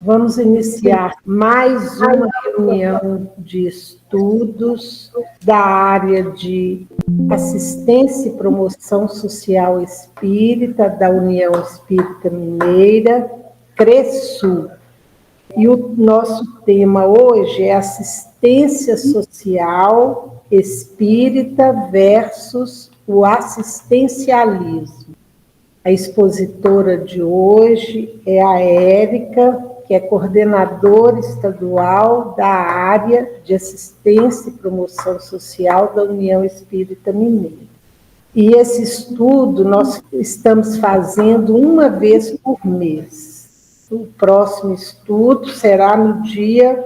Vamos iniciar mais uma reunião de estudos da área de assistência e promoção social espírita da União Espírita Mineira, CRESU. E o nosso tema hoje é assistência social espírita versus o assistencialismo. A expositora de hoje é a Érica, que é coordenadora estadual da área de assistência e promoção social da União Espírita Mineira. E esse estudo nós estamos fazendo uma vez por mês. O próximo estudo será no dia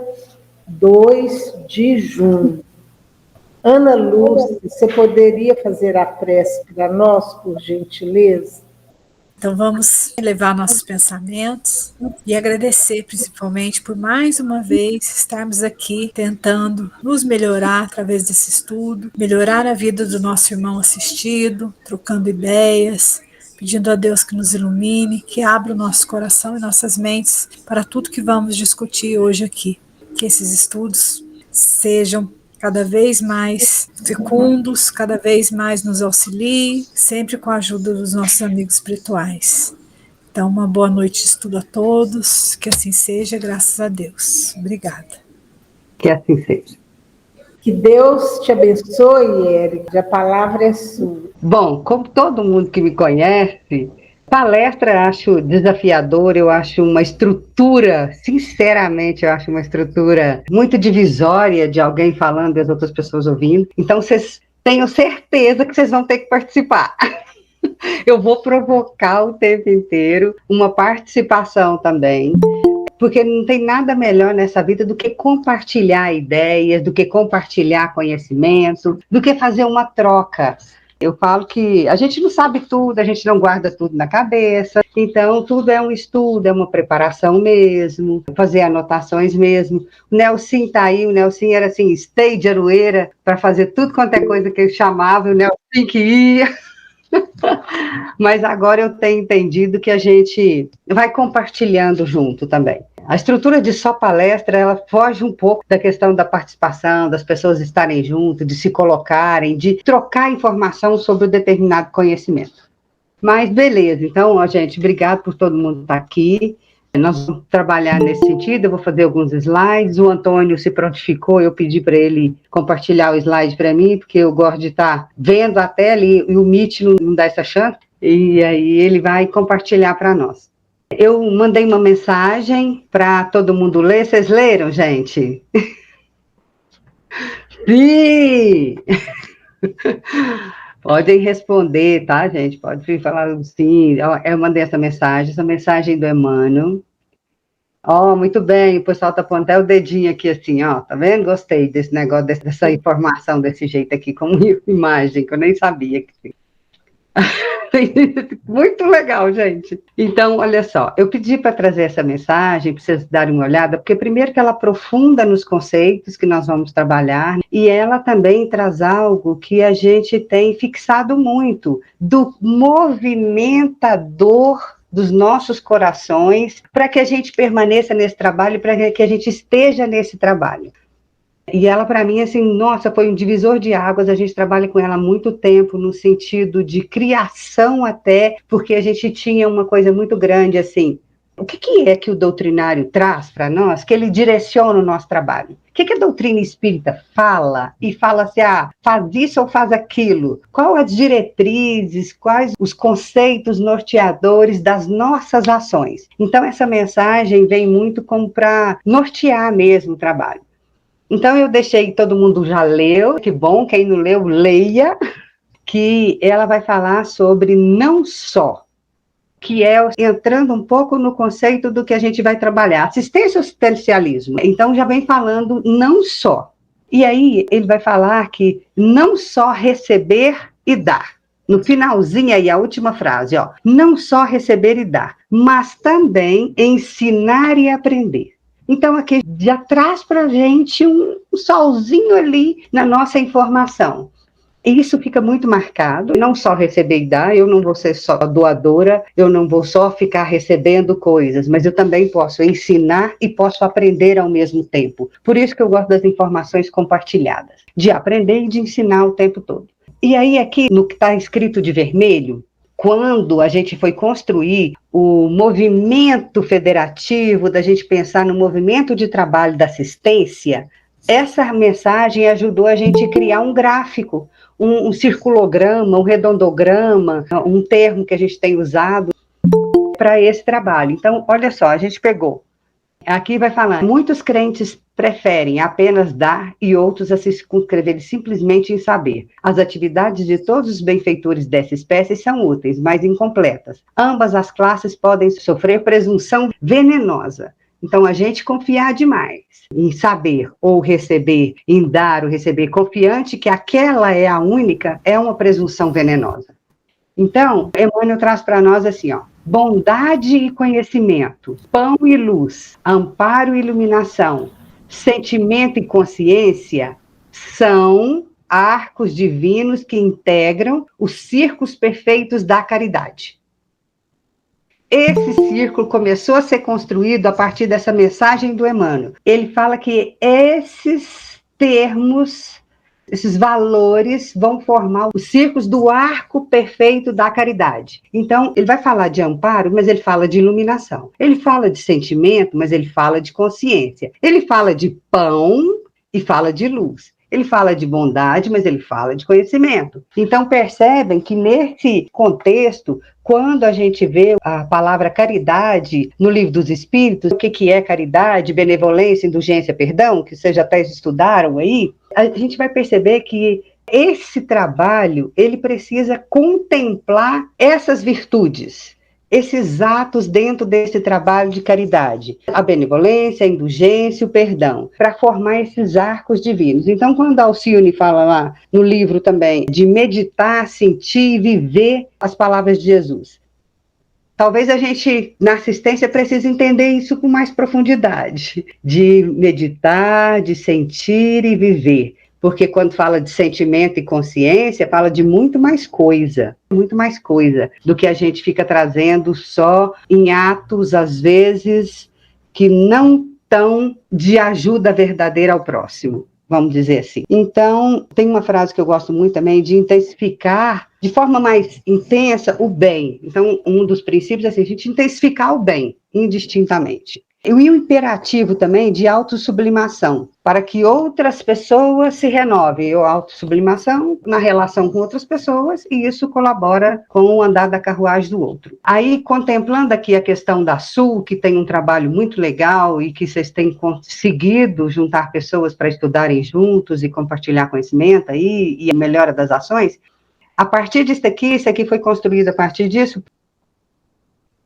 2 de junho. Ana Lúcia, você poderia fazer a prece para nós, por gentileza? Então vamos elevar nossos pensamentos e agradecer principalmente por mais uma vez estarmos aqui tentando nos melhorar através desse estudo, melhorar a vida do nosso irmão assistido, trocando ideias, pedindo a Deus que nos ilumine, que abra o nosso coração e nossas mentes para tudo que vamos discutir hoje aqui. Que esses estudos sejam cada vez mais fecundos, cada vez mais nos auxiliem, sempre com a ajuda dos nossos amigos espirituais. Então, uma boa noite de estudo a todos, que assim seja, graças a Deus. Obrigada. Que assim seja. Que Deus te abençoe, Érica, a palavra é sua. Bom, como todo mundo que me conhece, palestra acho desafiador, eu acho uma estrutura, sinceramente, eu acho uma estrutura muito divisória de alguém falando e as outras pessoas ouvindo. Então, vocês tenho certeza que vocês vão ter que participar. Eu vou provocar o tempo inteiro uma participação também, porque não tem nada melhor nessa vida do que compartilhar ideias, do que compartilhar conhecimento, do que fazer uma troca. Eu falo que a gente não sabe tudo, a gente não guarda tudo na cabeça, então tudo é um estudo, é uma preparação mesmo, fazer anotações mesmo. O Nelson tá aí, o Nelson era assim, stay de aroeira, para fazer tudo quanto é coisa que ele chamava, o Nelson que ia. Mas agora eu tenho entendido que a gente vai compartilhando junto também. A estrutura de só palestra, ela foge um pouco da questão da participação, das pessoas estarem juntas, de se colocarem, de trocar informação sobre um determinado conhecimento. Mas beleza, então, ó, gente, obrigado por todo mundo estar aqui. Nós vamos trabalhar nesse sentido, eu vou fazer alguns slides, o Antônio se prontificou, eu pedi para ele compartilhar o slide para mim, porque eu gosto de estar vendo a tela e o Meet não dá essa chance, e aí ele vai compartilhar para nós. Eu mandei uma mensagem para todo mundo ler, vocês leram, gente? Sim! Podem responder, tá, gente? Pode vir falar sim. Eu mandei essa mensagem do Emmanuel. Muito bem, o pessoal tá pondo até o dedinho aqui assim, tá vendo? Gostei desse negócio, dessa informação desse jeito aqui, como imagem, que eu nem sabia que muito legal, gente. Então, olha só, eu pedi para trazer essa mensagem, para vocês darem uma olhada, porque primeiro que ela aprofunda nos conceitos que nós vamos trabalhar, e ela também traz algo que a gente tem fixado muito, do movimentador dos nossos corações, para que a gente permaneça nesse trabalho, para que a gente esteja nesse trabalho. E ela, para mim, assim, nossa, foi um divisor de águas, a gente trabalha com ela há muito tempo, no sentido de criação até, porque a gente tinha uma coisa muito grande, assim, o que é que o doutrinário traz para nós, que ele direciona o nosso trabalho? O que a doutrina espírita fala? E fala assim, faz isso ou faz aquilo? Quais as diretrizes, quais os conceitos norteadores das nossas ações? Então, essa mensagem vem muito como para nortear mesmo o trabalho. Então, eu deixei, todo mundo já leu, que bom, quem não leu, leia, que ela vai falar sobre não só, que é entrando um pouco no conceito do que a gente vai trabalhar, assistência ao assistencialismo. Então, já vem falando não só. E aí, ele vai falar que não só receber e dar. No finalzinho aí, a última frase, não só receber e dar, mas também ensinar e aprender. Então, aqui já traz para a gente um solzinho ali na nossa informação. E isso fica muito marcado, não só receber e dar, eu não vou ser só doadora, eu não vou só ficar recebendo coisas, mas eu também posso ensinar e posso aprender ao mesmo tempo. Por isso que eu gosto das informações compartilhadas, de aprender e de ensinar o tempo todo. E aí aqui, no que está escrito de vermelho, quando a gente foi construir o movimento federativo, da gente pensar no movimento de trabalho da assistência, essa mensagem ajudou a gente a criar um gráfico, um circulograma, um redondograma, um termo que a gente tem usado para esse trabalho. Então, olha só, a gente pegou. Aqui vai falar, muitos crentes preferem apenas dar e outros a se circunscrever simplesmente em saber. As atividades de todos os benfeitores dessa espécie são úteis, mas incompletas. Ambas as classes podem sofrer presunção venenosa. Então, a gente confiar demais em saber ou receber, em dar ou receber, confiante que aquela é a única, é uma presunção venenosa. Então, Emmanuel traz para nós assim, ó, bondade e conhecimento, pão e luz, amparo e iluminação, sentimento e consciência são arcos divinos que integram os círculos perfeitos da caridade. Esse círculo começou a ser construído a partir dessa mensagem do Emmanuel. Ele fala que esses termos, esses valores vão formar os círculos do arco perfeito da caridade. Então, ele vai falar de amparo, mas ele fala de iluminação. Ele fala de sentimento, mas ele fala de consciência. Ele fala de pão e fala de luz. Ele fala de bondade, mas ele fala de conhecimento. Então, percebem que nesse contexto, quando a gente vê a palavra caridade no Livro dos Espíritos, o que é caridade, benevolência, indulgência, perdão, que vocês já até estudaram aí, a gente vai perceber que esse trabalho, ele precisa contemplar essas virtudes, esses atos dentro desse trabalho de caridade, a benevolência, a indulgência, o perdão, para formar esses arcos divinos. Então, quando Alcione fala lá no livro também de meditar, sentir e viver as palavras de Jesus, talvez a gente, na assistência, precise entender isso com mais profundidade, de meditar, de sentir e viver. Porque quando fala de sentimento e consciência, fala de muito mais coisa do que a gente fica trazendo só em atos, às vezes, que não estão de ajuda verdadeira ao próximo, vamos dizer assim. Então, tem uma frase que eu gosto muito também, de intensificar de forma mais intensa o bem. Então, um dos princípios é assim, a gente intensificar o bem, indistintamente. E o imperativo também de autossublimação, para que outras pessoas se renovem. A autossublimação na relação com outras pessoas, e isso colabora com o andar da carruagem do outro. Aí, contemplando aqui a questão da Sul, que tem um trabalho muito legal e que vocês têm conseguido juntar pessoas para estudarem juntos e compartilhar conhecimento aí, e a melhora das ações, a partir disso aqui foi construído a partir disso,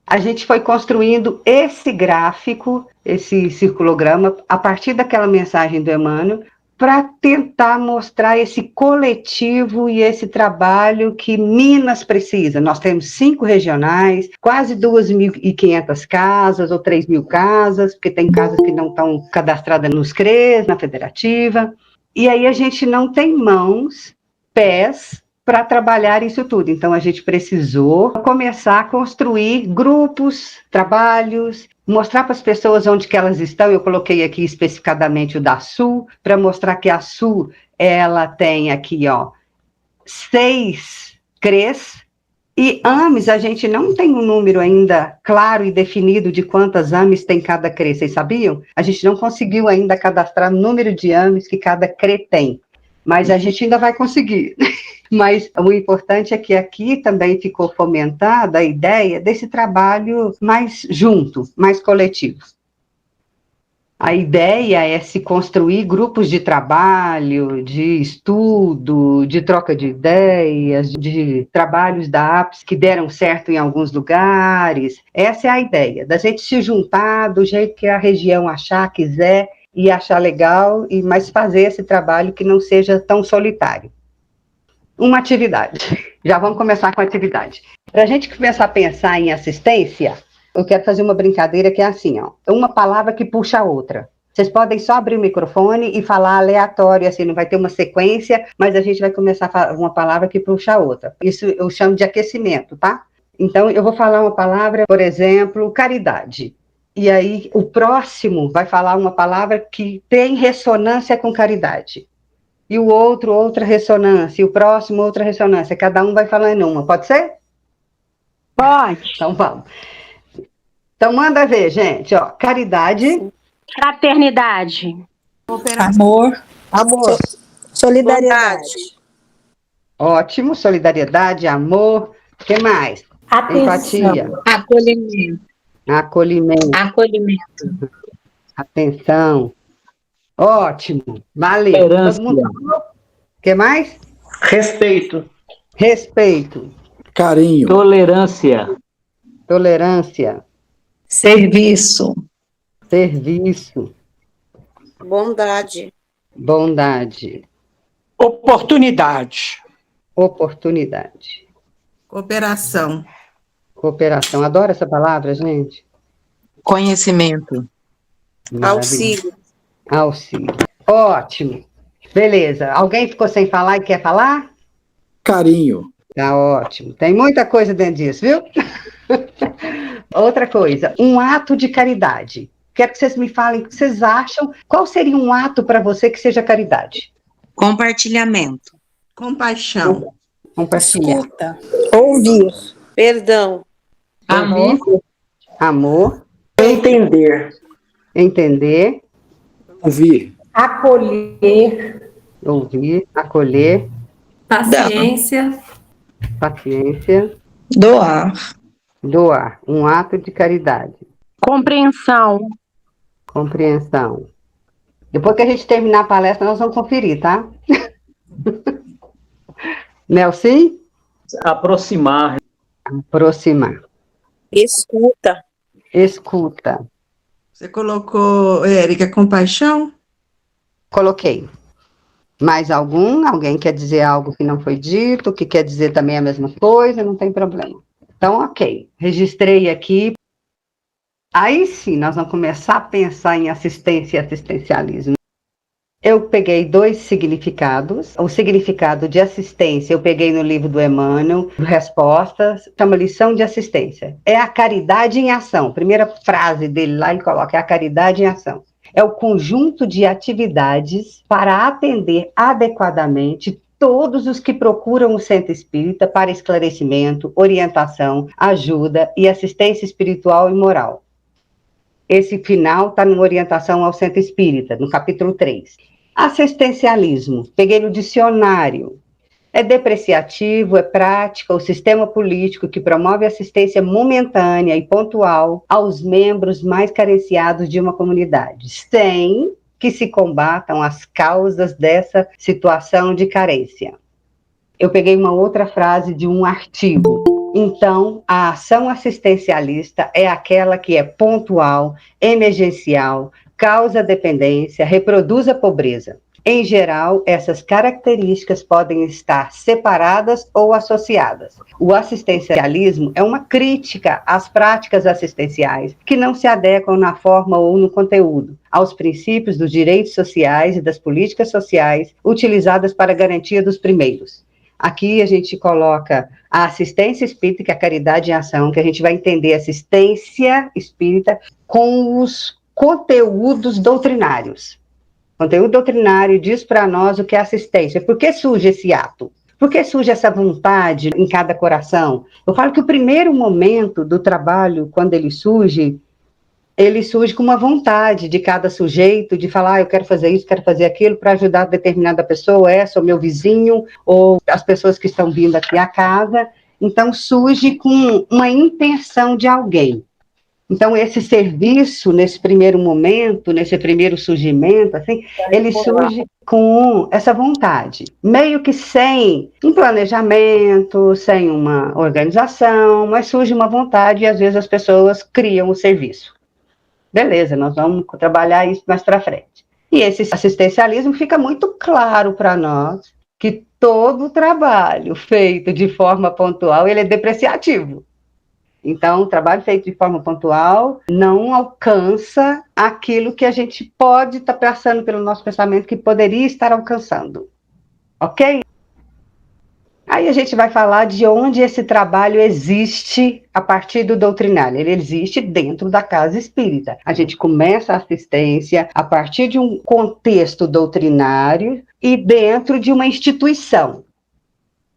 a gente foi construindo esse gráfico, esse circulograma, a partir daquela mensagem do Emmanuel, para tentar mostrar esse coletivo e esse trabalho que Minas precisa. Nós temos 5 regionais, quase 2.500 casas ou 3.000 casas, porque tem casas que não estão cadastradas nos CREs, na federativa, e aí a gente não tem mãos, pés, para trabalhar isso tudo. Então, a gente precisou começar a construir grupos, trabalhos, mostrar para as pessoas onde que elas estão. Eu coloquei aqui especificadamente o da Sul, para mostrar que a Sul, ela tem aqui, ó, 6 CREs, e AMES, a gente não tem um número ainda claro e definido de quantas AMES tem cada CRE, vocês sabiam? A gente não conseguiu ainda cadastrar o número de AMES que cada CRE tem, mas a gente ainda vai conseguir. Mas o importante é que aqui também ficou fomentada a ideia desse trabalho mais junto, mais coletivo. A ideia é se construir grupos de trabalho, de estudo, de troca de ideias, de trabalhos da APS que deram certo em alguns lugares. Essa é a ideia, da gente se juntar do jeito que a região achar, quiser, e achar legal, mas fazer esse trabalho que não seja tão solitário. Uma atividade. Já vamos começar com a atividade. Para a gente começar a pensar em assistência, eu quero fazer uma brincadeira que é assim, ó, uma palavra que puxa a outra. Vocês podem só abrir o microfone e falar aleatório, assim, não vai ter uma sequência, mas a gente vai começar a falar uma palavra que puxa a outra. Isso eu chamo de aquecimento, tá? Então, eu vou falar uma palavra, por exemplo, caridade. E aí, o próximo vai falar uma palavra que tem ressonância com caridade. E o outro, outra ressonância. E o próximo, outra ressonância. Cada um vai falando uma. Pode ser? Pode. Então, vamos. Então, manda ver, gente. Ó, caridade. Fraternidade. Amor. Amor. Solidariedade. Ótimo. Solidariedade, amor. O que mais? Atenção. Empatia. Acolhimento. Acolhimento. Acolhimento. Atenção. Ótimo. Valeu. Tolerância. Todo mundo. O que mais? Respeito. Respeito. Carinho. Tolerância. Tolerância. Serviço. Serviço. Bondade. Bondade. Oportunidade. Oportunidade. Cooperação. Cooperação. Adoro essa palavra, gente. Conhecimento. Maravilha. Auxílio. Auxílio. Ótimo. Beleza. Alguém ficou sem falar e quer falar? Carinho. Tá ótimo. Tem muita coisa dentro disso, viu? Outra coisa, um ato de caridade. Quero que vocês me falem o que vocês acham. Qual seria um ato para você que seja caridade? Compartilhamento. Compaixão. Compartilhar. Escuta. Ouvir. Perdão. Amor. Amor. Entender. Entender. Ouvir. Acolher. Ouvir. Acolher. Paciência. Paciência. Doar. Doar. Um ato de caridade. Compreensão. Compreensão. Depois que a gente terminar a palestra, nós vamos conferir, tá? Nelson? Aproximar. Aproximar. Escuta. Escuta. Você colocou, Érica, compaixão? Coloquei. Mais algum? Alguém quer dizer algo que não foi dito, que quer dizer também a mesma coisa? Não tem problema. Então, ok. Registrei aqui. Aí sim, nós vamos começar a pensar em assistência e assistencialismo. Eu peguei 2 significados. O significado de assistência eu peguei no livro do Emmanuel, Respostas, chama lição de assistência. É a caridade em ação. Primeira frase dele lá, ele coloca, é a caridade em ação. É o conjunto de atividades para atender adequadamente todos os que procuram o centro espírita para esclarecimento, orientação, ajuda e assistência espiritual e moral. Esse final está na orientação ao centro espírita, no capítulo 3. Assistencialismo, peguei no dicionário. É depreciativo, é prática, o sistema político que promove assistência momentânea e pontual aos membros mais carenciados de uma comunidade, sem que se combatam as causas dessa situação de carência. Eu peguei uma outra frase de um artigo. Então, a ação assistencialista é aquela que é pontual, emergencial, causa dependência, reproduz a pobreza. Em geral, essas características podem estar separadas ou associadas. O assistencialismo é uma crítica às práticas assistenciais que não se adequam na forma ou no conteúdo, aos princípios dos direitos sociais e das políticas sociais utilizadas para a garantia dos primeiros. Aqui a gente coloca a assistência espírita, que é a caridade em ação, que a gente vai entender assistência espírita com os conteúdos doutrinários. O conteúdo doutrinário diz para nós o que é assistência. Por que surge esse ato? Por que surge essa vontade em cada coração? Eu falo que o primeiro momento do trabalho, quando ele surge com uma vontade de cada sujeito, de falar, eu quero fazer isso, quero fazer aquilo, para ajudar determinada pessoa, essa, ou meu vizinho, ou as pessoas que estão vindo aqui à casa. Então, surge com uma intenção de alguém. Então, esse serviço, nesse primeiro momento, nesse primeiro surgimento, assim, ele surge com essa vontade, meio que sem um planejamento, sem uma organização, mas surge uma vontade e, às vezes, as pessoas criam o serviço. Beleza, nós vamos trabalhar isso mais para frente. E esse assistencialismo fica muito claro para nós que todo trabalho feito de forma pontual, ele é depreciativo. Então, o trabalho feito de forma pontual não alcança aquilo que a gente pode estar passando pelo nosso pensamento que poderia estar alcançando. Ok? Aí a gente vai falar de onde esse trabalho existe a partir do doutrinário. Ele existe dentro da casa espírita. A gente começa a assistência a partir de um contexto doutrinário e dentro de uma instituição.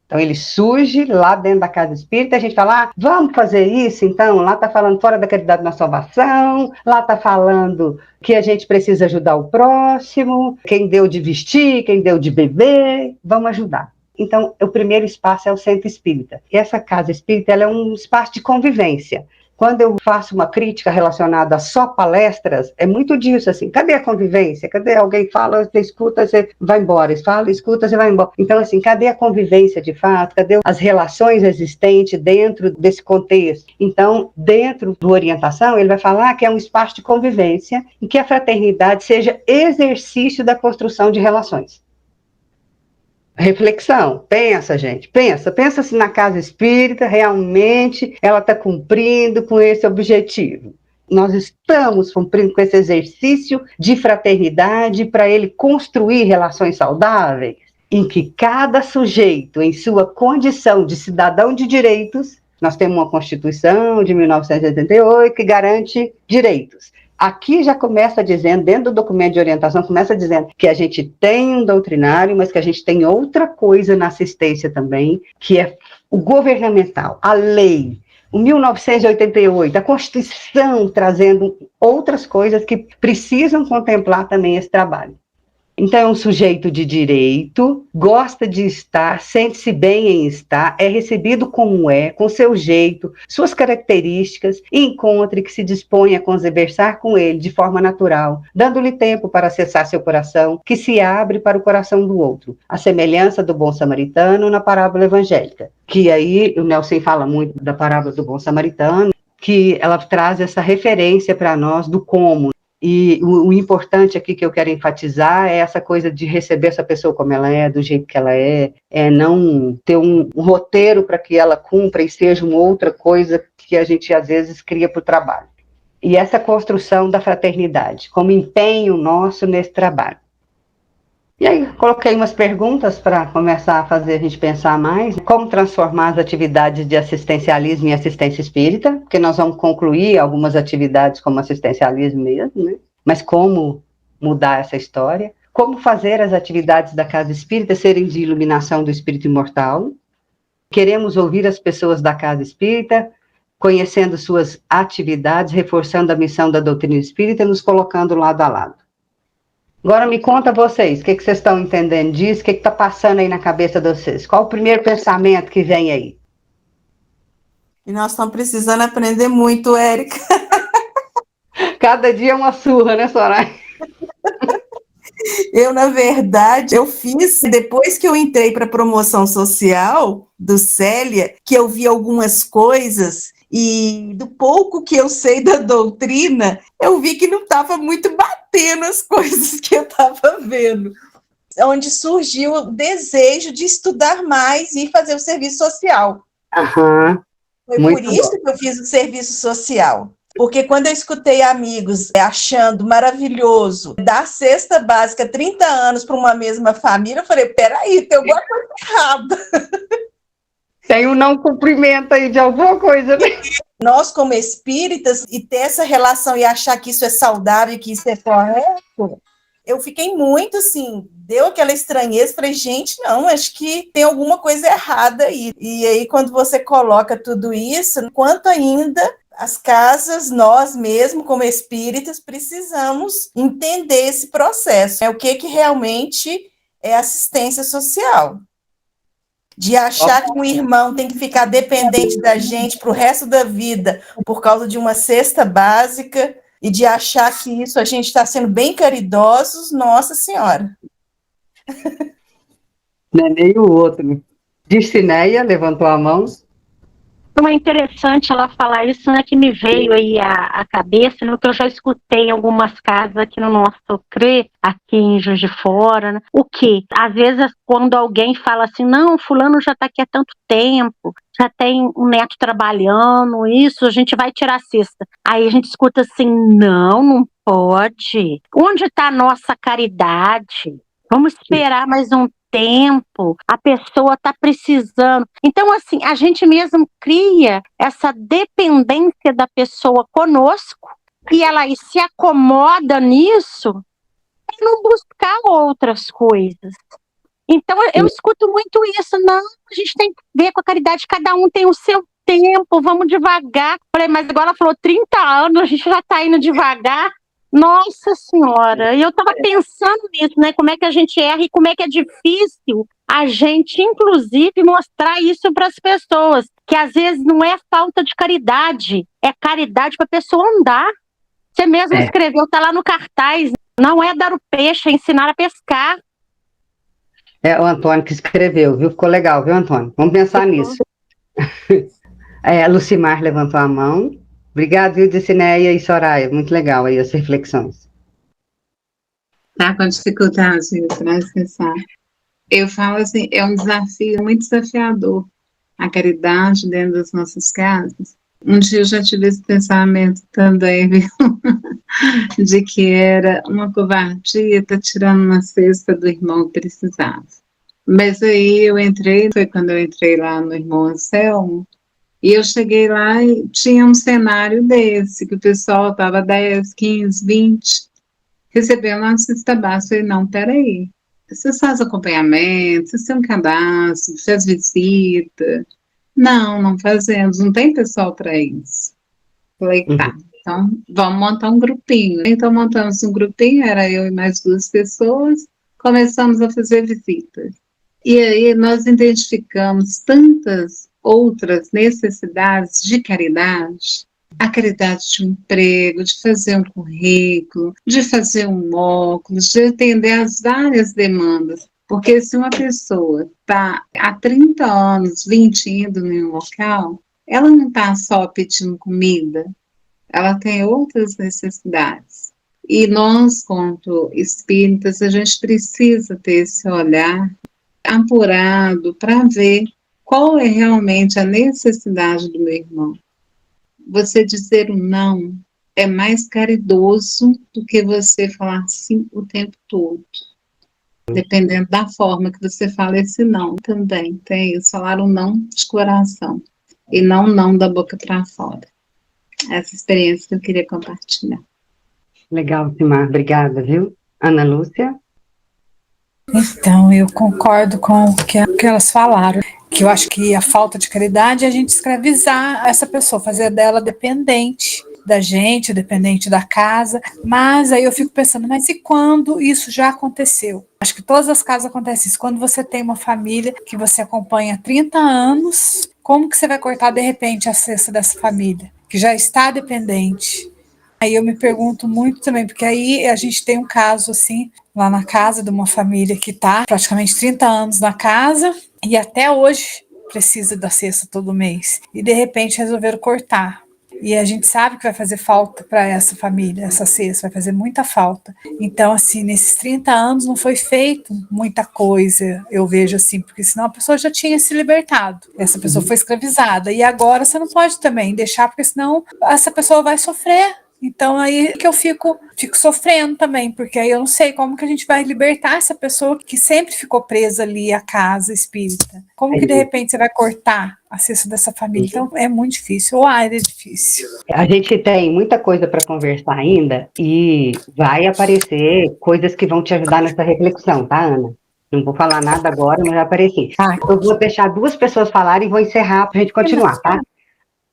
Então, ele surge lá dentro da casa espírita, a gente fala, vamos fazer isso, então? Lá está falando fora da caridade na salvação, lá está falando que a gente precisa ajudar o próximo, quem deu de vestir, quem deu de beber, vamos ajudar. Então, o primeiro espaço é o centro espírita. E essa casa espírita, ela é um espaço de convivência. Quando eu faço uma crítica relacionada a só palestras, é muito disso, assim, cadê a convivência? Cadê alguém fala, você escuta, você vai embora, fala, escuta, você vai embora. Então, assim, cadê a convivência de fato? Cadê as relações existentes dentro desse contexto? Então, dentro do orientação, ele vai falar que é um espaço de convivência em que a fraternidade seja exercício da construção de relações. Reflexão, pensa, gente, pensa se na casa espírita realmente ela está cumprindo com esse objetivo. Nós estamos cumprindo com esse exercício de fraternidade para ele construir relações saudáveis, em que cada sujeito, em sua condição de cidadão de direitos, nós temos uma Constituição de 1988 que garante direitos. Aqui já começa dizendo, dentro do documento de orientação, começa dizendo que a gente tem um doutrinário, mas que a gente tem outra coisa na assistência também, que é o governamental, a lei, o 1988, a Constituição trazendo outras coisas que precisam contemplar também esse trabalho. Então, é um sujeito de direito, gosta de estar, sente-se bem em estar, é recebido como é, com seu jeito, suas características, e encontre que se dispõe a conversar com ele de forma natural, dando-lhe tempo para acessar seu coração, que se abre para o coração do outro, a semelhança do bom samaritano na parábola evangélica. Que aí, o Nelson fala muito da parábola do bom samaritano, que ela traz essa referência para nós do como. E o importante aqui que eu quero enfatizar é essa coisa de receber essa pessoa como ela é, do jeito que ela é não ter um roteiro para que ela cumpra e seja uma outra coisa que a gente às vezes cria para o trabalho. E essa construção da fraternidade, como empenho nosso nesse trabalho. E aí, coloquei umas perguntas para começar a fazer a gente pensar mais. Como transformar as atividades de assistencialismo em assistência espírita? Porque nós vamos concluir algumas atividades como assistencialismo mesmo, né? Mas como mudar essa história? Como fazer as atividades da Casa Espírita serem de iluminação do espírito imortal? Queremos ouvir as pessoas da Casa Espírita, conhecendo suas atividades, reforçando a missão da doutrina espírita e nos colocando lado a lado. Agora me conta vocês, o que vocês estão entendendo disso? O que está passando aí na cabeça de vocês? Qual o primeiro pensamento que vem aí? E nós estamos precisando aprender muito, Érica. Cada dia é uma surra, né, Soraya? Eu, na verdade, eu fiz, depois que eu entrei para a promoção social do Célia, que eu vi algumas coisas, e do pouco que eu sei da doutrina, eu vi que não estava muito batendo as coisas que eu estava vendo. Onde surgiu o desejo de estudar mais e fazer o serviço social. Aham. Foi por isso que eu fiz o serviço social. Porque quando eu escutei amigos achando maravilhoso dar cesta básica 30 anos para uma mesma família, eu falei, peraí, tem alguma coisa errada. Tem um não cumprimento aí de alguma coisa, né? Nós, como espíritas, e ter essa relação e achar que isso é saudável, que isso é correto, eu fiquei muito assim, deu aquela estranheza, falei, gente, não, acho que tem alguma coisa errada aí. E aí, quando você coloca tudo isso, quanto ainda as casas, nós mesmos, como espíritas, precisamos entender esse processo. O que realmente é assistência social. De achar que o irmão tem que ficar dependente da gente para o resto da vida por causa de uma cesta básica e de achar que isso a gente está sendo bem caridosos, nossa senhora. Não é nem o outro. Dircineia levantou a mão. Não é interessante ela falar isso, né, que me veio aí à cabeça, no que eu já escutei em algumas casas aqui no nosso CRE, aqui em Juiz de Fora, né? O que? Às vezes, quando alguém fala assim, não, fulano já está aqui há tanto tempo, já tem um neto trabalhando, isso, a gente vai tirar a cesta. Aí a gente escuta assim, não pode. Onde está a nossa caridade? Vamos esperar mais um tempo, a pessoa está precisando. Então, assim, a gente mesmo cria essa dependência da pessoa conosco e ela aí se acomoda nisso e não buscar outras coisas. Então, eu escuto muito isso. Não, a gente tem que ver com a caridade, cada um tem o seu tempo, vamos devagar. Falei, mas agora ela falou 30 anos, a gente já está indo devagar. Nossa Senhora, e eu estava pensando nisso, né? Como é que a gente erra e como é que é difícil a gente, inclusive, mostrar isso para as pessoas, que às vezes não é falta de caridade, é caridade para a pessoa andar. Você mesmo escreveu, está lá no cartaz, não é dar o peixe, é ensinar a pescar. É o Antônio que escreveu, viu? Ficou legal, viu, Antônio? Vamos pensar nisso. Lucimar levantou a mão. Obrigado, viu, Dicineia e Soraya. Muito legal aí as reflexões. Tá com dificuldade para pensar. Eu falo assim, é um desafio muito desafiador a caridade dentro das nossas casas. Um dia eu já tive esse pensamento também, viu? De que era uma covardia estar tirando uma cesta do irmão que precisava. Mas aí eu entrei, foi quando eu entrei lá no irmão Anselmo, e eu cheguei lá e tinha um cenário desse, que o pessoal estava 10, 15, 20, recebendo uma cesta básica. Eu falei, não, peraí, vocês fazem acompanhamento, vocês têm um cadastro, faz visita? Não fazemos, não tem pessoal para isso. Falei, tá, então vamos montar um grupinho. Então montamos um grupinho, era eu e mais 2 pessoas, começamos a fazer visitas. E aí nós identificamos tantas outras necessidades de caridade, a caridade de um emprego, de fazer um currículo, de fazer um óculos, de atender às várias demandas. Porque se uma pessoa está há 30 anos, 20 indo em um local, ela não está só pedindo comida, ela tem outras necessidades. E nós, quanto espíritas, a gente precisa ter esse olhar apurado para ver qual é realmente a necessidade do meu irmão. Você dizer um não é mais caridoso do que você falar sim o tempo todo. Dependendo da forma que você fala esse não também. Tem isso, falar um não de coração e não da boca para fora. Essa experiência que eu queria compartilhar. Legal, Simar, obrigada, viu? Ana Lúcia? Então, eu concordo com o que elas falaram, que eu acho que a falta de caridade é a gente escravizar essa pessoa, fazer dela dependente da gente, dependente da casa, mas aí eu fico pensando, mas e quando isso já aconteceu? Acho que todas as casas acontecem isso, quando você tem uma família que você acompanha há 30 anos, como que você vai cortar de repente a cesta dessa família, que já está dependente? Aí eu me pergunto muito também, porque aí a gente tem um caso assim, lá na casa de uma família que está praticamente 30 anos na casa e até hoje precisa da cesta todo mês. E de repente resolveram cortar. E a gente sabe que vai fazer falta para essa família, essa cesta, vai fazer muita falta. Então, assim, nesses 30 anos não foi feito muita coisa, eu vejo assim, porque senão a pessoa já tinha se libertado. Essa pessoa foi escravizada. E agora você não pode também deixar, porque senão essa pessoa vai sofrer. Então aí que eu fico sofrendo também, porque aí eu não sei como que a gente vai libertar essa pessoa que sempre ficou presa ali à casa espírita. Como que de repente você vai cortar a cesta dessa família? Então é muito difícil, é difícil. A gente tem muita coisa para conversar ainda e vai aparecer coisas que vão te ajudar nessa reflexão, tá, Ana? Não vou falar nada agora, mas vai aparecer. Eu vou deixar 2 pessoas falarem e vou encerrar para a gente continuar, tá?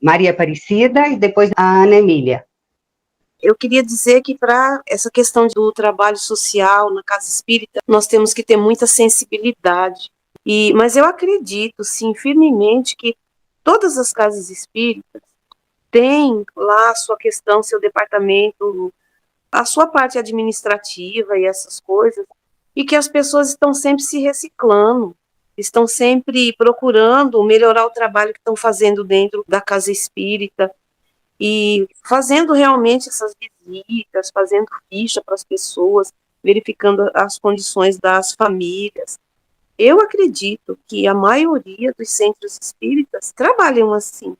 Maria Aparecida e depois a Ana Emília. Eu queria dizer que para essa questão do trabalho social na casa espírita, nós temos que ter muita sensibilidade. Mas eu acredito, sim, firmemente que todas as casas espíritas têm lá a sua questão, seu departamento, a sua parte administrativa e essas coisas, e que as pessoas estão sempre se reciclando. estão sempre procurando melhorar o trabalho que estão fazendo dentro da casa espírita e fazendo realmente essas visitas, fazendo ficha para as pessoas, verificando as condições das famílias. Eu acredito que a maioria dos centros espíritas trabalham assim.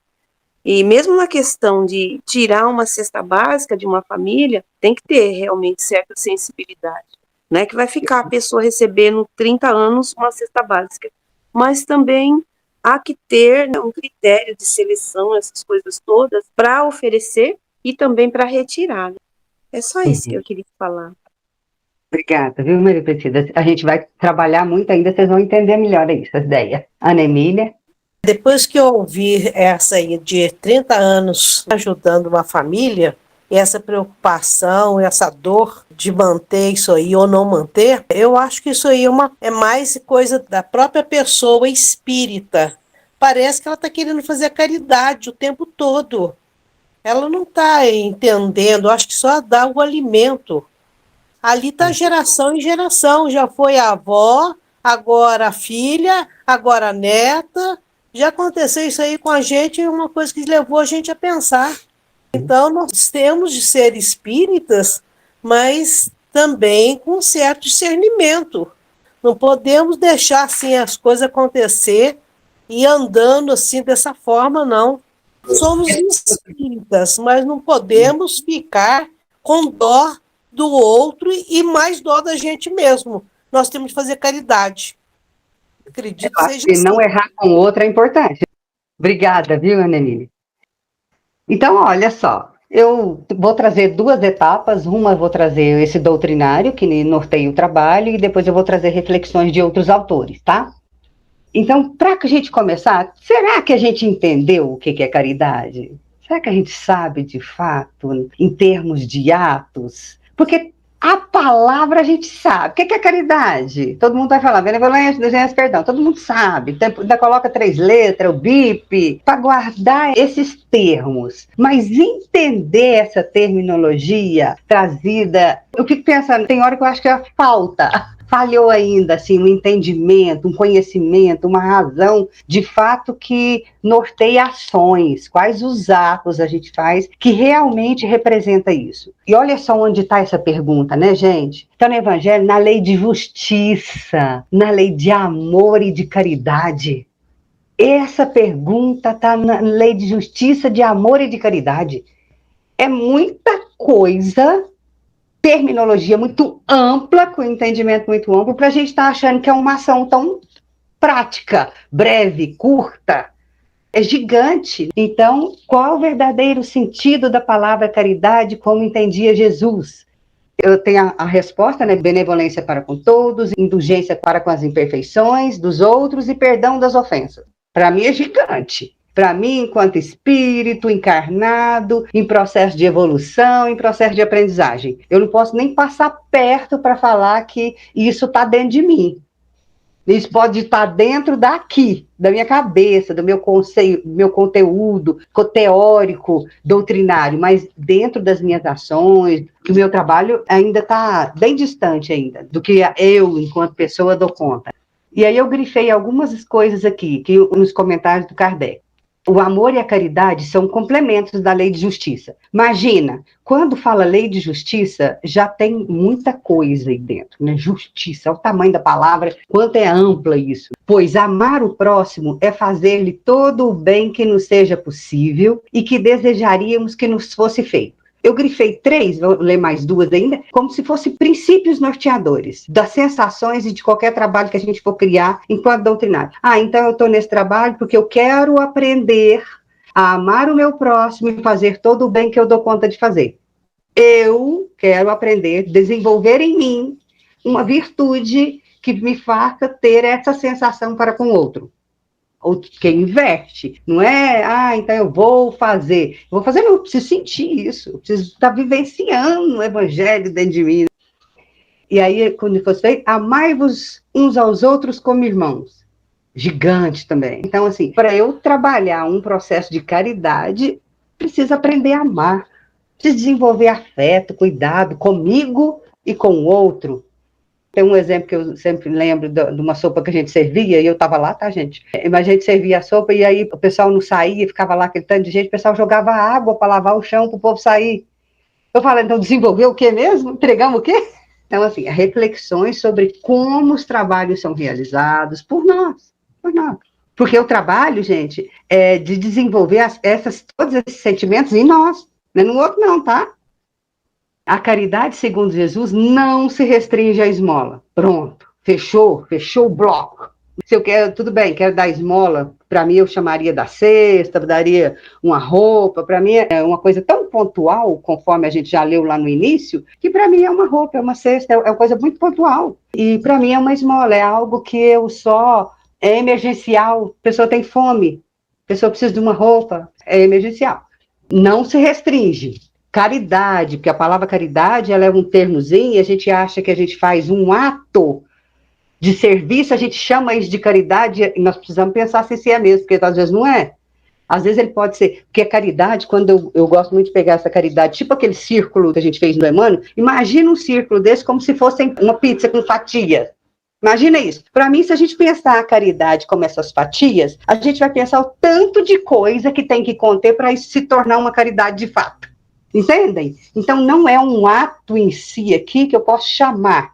E mesmo na questão de tirar uma cesta básica de uma família, tem que ter realmente certa sensibilidade. Não é que vai ficar a pessoa recebendo 30 anos uma cesta básica, mas também há que ter, né, um critério de seleção, essas coisas todas, para oferecer e também para retirar. Né? É só isso que eu queria falar. Obrigada, viu, Maria Petida? A gente vai trabalhar muito ainda, vocês vão entender melhor aí essa ideia. Ana Emília? Depois que eu ouvi essa aí de 30 anos ajudando uma família, essa preocupação, essa dor de manter isso aí ou não manter, eu acho que isso aí é mais coisa da própria pessoa espírita. Parece que ela está querendo fazer caridade o tempo todo. Ela não está entendendo, acho que só dá o alimento. Ali está geração em geração, já foi a avó, agora a filha, agora a neta. Já aconteceu isso aí com a gente, uma coisa que levou a gente a pensar. Então, nós temos de ser espíritas, mas também com certo discernimento. Não podemos deixar assim as coisas acontecer e andando assim dessa forma, não. Somos espíritas, mas não podemos ficar com dó do outro e mais dó da gente mesmo. Nós temos que fazer caridade. Acredito que seja assim. Não errar com o outro é importante. Obrigada, viu, Ana Emília? Então, olha só, eu vou trazer duas etapas. Uma, eu vou trazer esse doutrinário, que norteia o trabalho, e depois eu vou trazer reflexões de outros autores, tá? Então, para que a gente começar, será que a gente entendeu o que é caridade? Será que a gente sabe, de fato, em termos de atos? Porque a palavra a gente sabe. O que é caridade? Todo mundo vai falar, benevolência, perdão. Todo mundo sabe. Ainda coloca 3 letras, o BIP, para guardar esses termos. Mas entender essa terminologia trazida... Eu fico pensando, tem hora que eu acho que falhou ainda, assim, um entendimento, um conhecimento, uma razão, de fato, que norteia ações, quais os atos a gente faz que realmente representa isso. E olha só onde está essa pergunta, né, gente? Está no Evangelho, na lei de justiça, na lei de amor e de caridade. Essa pergunta está na lei de justiça, de amor e de caridade. É muita coisa, terminologia muito ampla, com entendimento muito amplo, para a gente estar achando que é uma ação tão prática, breve, curta. É gigante. Então, qual o verdadeiro sentido da palavra caridade, como entendia Jesus? Eu tenho a resposta, né? Benevolência para com todos, indulgência para com as imperfeições dos outros e perdão das ofensas. Para mim é gigante. Para mim, enquanto espírito encarnado, em processo de evolução, em processo de aprendizagem. Eu não posso nem passar perto para falar que isso está dentro de mim. Isso pode estar dentro daqui, da minha cabeça, do meu conteúdo teórico, doutrinário, mas dentro das minhas ações, que o meu trabalho ainda está bem distante ainda do que eu, enquanto pessoa, dou conta. E aí eu grifei algumas coisas aqui, nos comentários do Kardec. O amor e a caridade são complementos da lei de justiça. Imagina, quando fala lei de justiça, já tem muita coisa aí dentro, né? Justiça, olha o tamanho da palavra, quanto é ampla isso. Pois amar o próximo é fazer-lhe todo o bem que nos seja possível e que desejaríamos que nos fosse feito. Eu grifei 3, vou ler mais 2 ainda, como se fossem princípios norteadores das sensações e de qualquer trabalho que a gente for criar enquanto doutrinário. Então eu estou nesse trabalho porque eu quero aprender a amar o meu próximo e fazer todo o bem que eu dou conta de fazer. Eu quero aprender, desenvolver em mim uma virtude que me faça ter essa sensação para com o outro. Ou quem inverte, não é, então eu vou fazer. Eu preciso sentir isso, eu preciso estar vivenciando o evangelho dentro de mim. E aí, quando fosse feito, amai-vos uns aos outros como irmãos. Gigante também. Então, assim, para eu trabalhar um processo de caridade, preciso aprender a amar, preciso desenvolver afeto, cuidado comigo e com o outro. Tem um exemplo que eu sempre lembro de uma sopa que a gente servia, e eu estava lá, tá, gente? Mas a gente servia a sopa e aí o pessoal não saía, ficava lá aquele tanto de gente, o pessoal jogava água para lavar o chão para o povo sair. Eu falo, então desenvolveu o quê mesmo? Entregamos o quê? Então, assim, reflexões sobre como os trabalhos são realizados por nós. Porque o trabalho, gente, é de desenvolver todos esses sentimentos em nós, não é no outro não, tá? A caridade, segundo Jesus, não se restringe à esmola. Pronto, fechou o bloco. Se eu quero, tudo bem, quero dar esmola, para mim eu chamaria da cesta, daria uma roupa, para mim é uma coisa tão pontual, conforme a gente já leu lá no início, que para mim é uma roupa, é uma cesta, é uma coisa muito pontual. E para mim é uma esmola, é algo que é emergencial, a pessoa tem fome, a pessoa precisa de uma roupa, é emergencial. Não se restringe. Caridade, porque a palavra caridade, ela é um termozinho, e a gente acha que a gente faz um ato de serviço, a gente chama isso de caridade, e nós precisamos pensar se isso é mesmo, porque às vezes não é. Às vezes ele pode ser, porque a caridade, quando eu gosto muito de pegar essa caridade, tipo aquele círculo que a gente fez no Emmanuel, imagina um círculo desse como se fosse uma pizza com fatias. Imagina isso. Para mim, se a gente pensar a caridade como essas fatias, a gente vai pensar o tanto de coisa que tem que conter para isso se tornar uma caridade de fato. Entendem? Então, não é um ato em si aqui que eu posso chamar.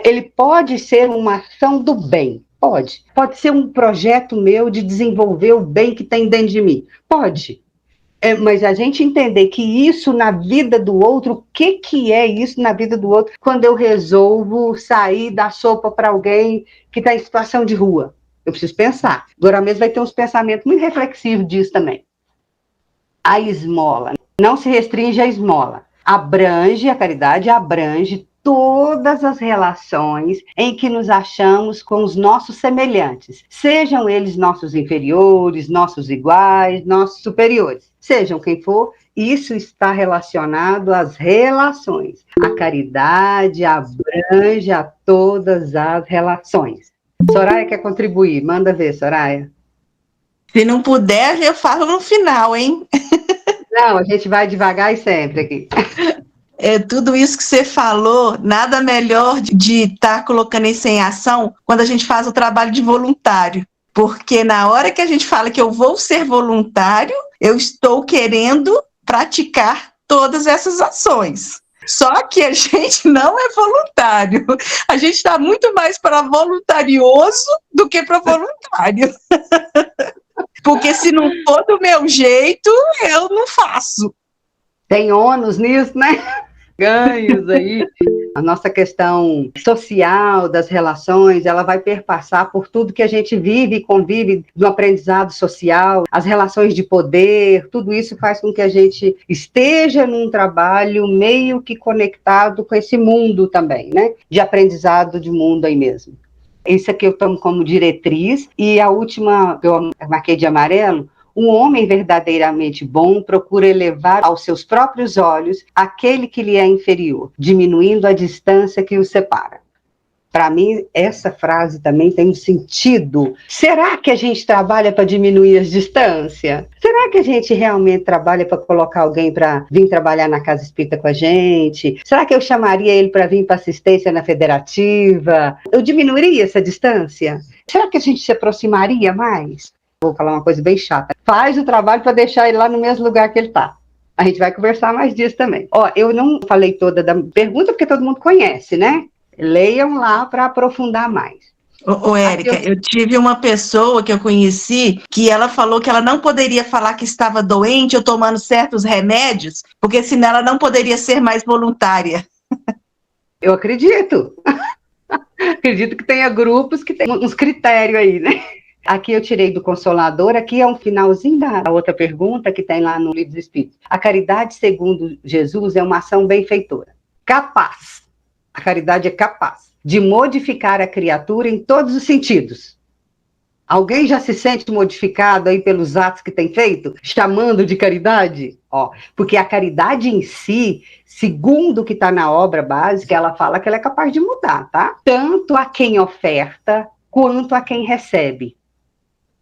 Ele pode ser uma ação do bem. Pode. Pode ser um projeto meu de desenvolver o bem que tem dentro de mim. Pode. Mas a gente entender que isso na vida do outro, o que é isso na vida do outro, quando eu resolvo sair dar sopa para alguém que está em situação de rua. Eu preciso pensar. Agora mesmo vai ter uns pensamentos muito reflexivos disso também. A esmola. Não se restringe à esmola. A caridade abrange todas as relações em que nos achamos com os nossos semelhantes, sejam eles nossos inferiores, nossos iguais, nossos superiores, sejam quem for, isso está relacionado às relações. A caridade abrange a todas as relações. Soraya quer contribuir? Manda ver, Soraya. Se não puder, eu falo no final, hein? Não, a gente vai devagar e sempre aqui. Tudo isso que você falou, nada melhor de estar colocando isso em ação quando a gente faz o trabalho de voluntário. Porque na hora que a gente fala que eu vou ser voluntário, eu estou querendo praticar todas essas ações. Só que a gente não é voluntário. A gente está muito mais para voluntarioso do que para voluntário. Porque se não for do meu jeito, eu não faço. Tem ônus nisso, né? Ganhos aí. A nossa questão social das relações, ela vai perpassar por tudo que a gente vive e convive no aprendizado social, as relações de poder, tudo isso faz com que a gente esteja num trabalho meio que conectado com esse mundo também, né? De aprendizado de mundo aí mesmo. Isso aqui eu tomo como diretriz, e a última que eu marquei de amarelo, um homem verdadeiramente bom procura elevar aos seus próprios olhos aquele que lhe é inferior, diminuindo a distância que o separa. Para mim, essa frase também tem um sentido. Será que a gente trabalha para diminuir as distâncias? Será que a gente realmente trabalha para colocar alguém para vir trabalhar na Casa Espírita com a gente? Será que eu chamaria ele para vir para assistência na federativa? Eu diminuiria essa distância? Será que a gente se aproximaria mais? Vou falar uma coisa bem chata. Faz o trabalho para deixar ele lá no mesmo lugar que ele está. A gente vai conversar mais disso também. Eu não falei toda da pergunta porque todo mundo conhece, né? Leiam lá para aprofundar mais. Érica, eu tive uma pessoa que eu conheci que ela falou que ela não poderia falar que estava doente ou tomando certos remédios, porque senão ela não poderia ser mais voluntária. Eu acredito. Acredito que tenha grupos que tem uns critérios aí, né? Aqui eu tirei do Consolador, aqui é um finalzinho da outra pergunta que tem lá no Livro dos Espíritos. A caridade, segundo Jesus, é uma ação benfeitora, capaz. A caridade é capaz de modificar a criatura em todos os sentidos. Alguém já se sente modificado aí pelos atos que tem feito, chamando de caridade? Porque a caridade em si, segundo o que está na obra básica, ela fala que ela é capaz de mudar, tá? Tanto a quem oferta, quanto a quem recebe.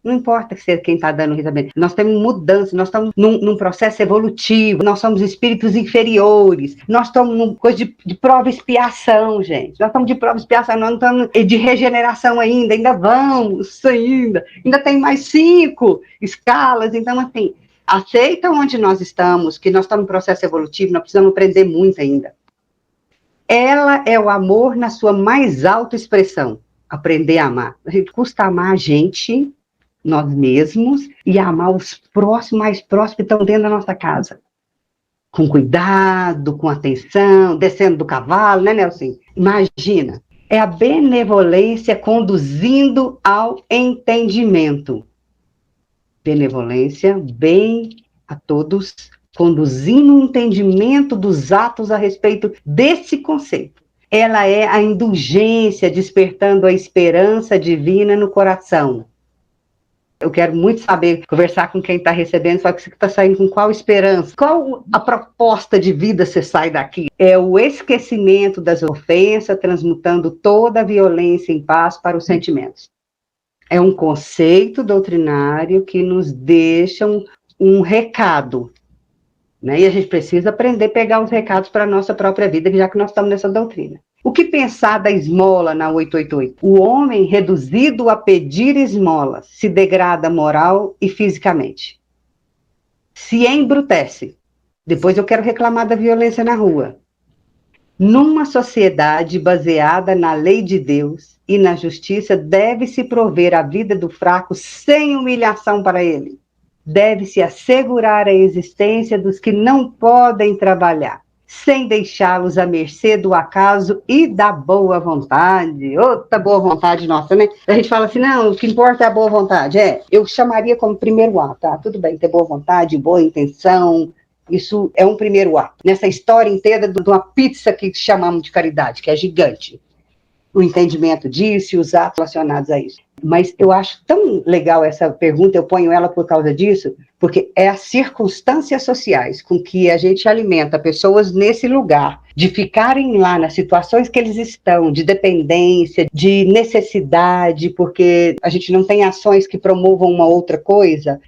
Não importa ser quem está dando recebendo. Nós temos mudança, nós estamos num processo evolutivo, nós somos espíritos inferiores, nós estamos numa coisa de prova e expiação, gente. Nós estamos de prova e expiação, nós não estamos de regeneração ainda vamos, ainda tem mais 5 escalas, então assim, aceita onde nós estamos, que nós estamos no processo evolutivo, nós precisamos aprender muito ainda. Ela é o amor na sua mais alta expressão, aprender a amar. A gente custa amar a gente, nós mesmos, e amar os próximos, mais próximos que estão dentro da nossa casa. Com cuidado, com atenção, descendo do cavalo, né, Nelson? Imagina, é a benevolência conduzindo ao entendimento. Benevolência, bem a todos, conduzindo o entendimento dos atos a respeito desse conceito. Ela é a indulgência, despertando a esperança divina no coração. Eu quero muito saber, conversar com quem está recebendo, falar que você está saindo com qual esperança, qual a proposta de vida você sai daqui? É o esquecimento das ofensas, transmutando toda a violência em paz para os sentimentos. É um conceito doutrinário que nos deixa um recado, né? E a gente precisa aprender a pegar os recados para a nossa própria vida, já que nós estamos nessa doutrina. O que pensar da esmola na 888? O homem reduzido a pedir esmolas se degrada moral e fisicamente. Se embrutece. Depois eu quero reclamar da violência na rua. Numa sociedade baseada na lei de Deus e na justiça, deve-se prover a vida do fraco sem humilhação para ele. Deve-se assegurar a existência dos que não podem trabalhar, sem deixá-los à mercê do acaso e da boa vontade. Outra boa vontade nossa, né? A gente fala assim, não, o que importa é a boa vontade. Eu chamaria como primeiro ato, tá? Tudo bem, ter boa vontade, boa intenção, isso é um primeiro ato. Nessa história inteira de uma pizza que chamamos de caridade, que é gigante. O entendimento disso e os atos relacionados a isso. Mas eu acho tão legal essa pergunta, eu ponho ela por causa disso, porque é as circunstâncias sociais com que a gente alimenta pessoas nesse lugar, de ficarem lá nas situações que eles estão, de dependência, de necessidade, porque a gente não tem ações que promovam uma outra coisa,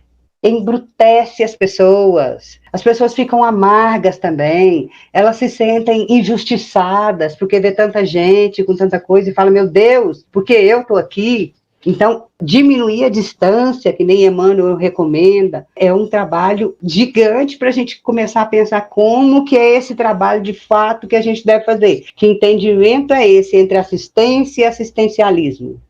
embrutece as pessoas ficam amargas também, elas se sentem injustiçadas, porque vê tanta gente com tanta coisa e fala, meu Deus, porque eu estou aqui? Então, diminuir a distância, que nem Emmanuel recomenda, é um trabalho gigante para a gente começar a pensar como que é esse trabalho de fato que a gente deve fazer. Que entendimento é esse entre assistência e assistencialismo?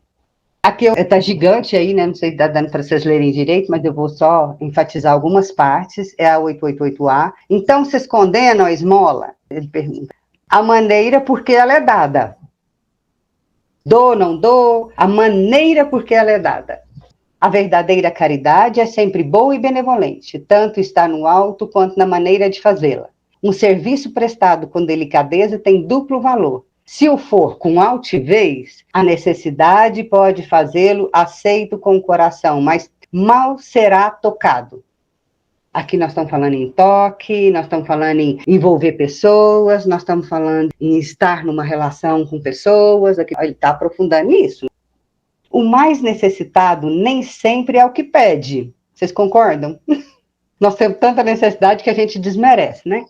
Aqui está gigante aí, né? Não sei se está dando para vocês lerem direito, mas eu vou só enfatizar algumas partes. É a 888A. Então, vocês condenam a esmola? Ele pergunta. A maneira porque ela é dada. Dou, não dou, a maneira porque ela é dada. A verdadeira caridade é sempre boa e benevolente, tanto está no alto quanto na maneira de fazê-la. Um serviço prestado com delicadeza tem duplo valor. Se o for com altivez, a necessidade pode fazê-lo aceito com o coração, mas mal será tocado. Aqui nós estamos falando em toque, nós estamos falando em envolver pessoas, nós estamos falando em estar numa relação com pessoas, aqui ele está aprofundando nisso. O mais necessitado nem sempre é o que pede. Vocês concordam? Nós temos tanta necessidade que a gente desmerece, né?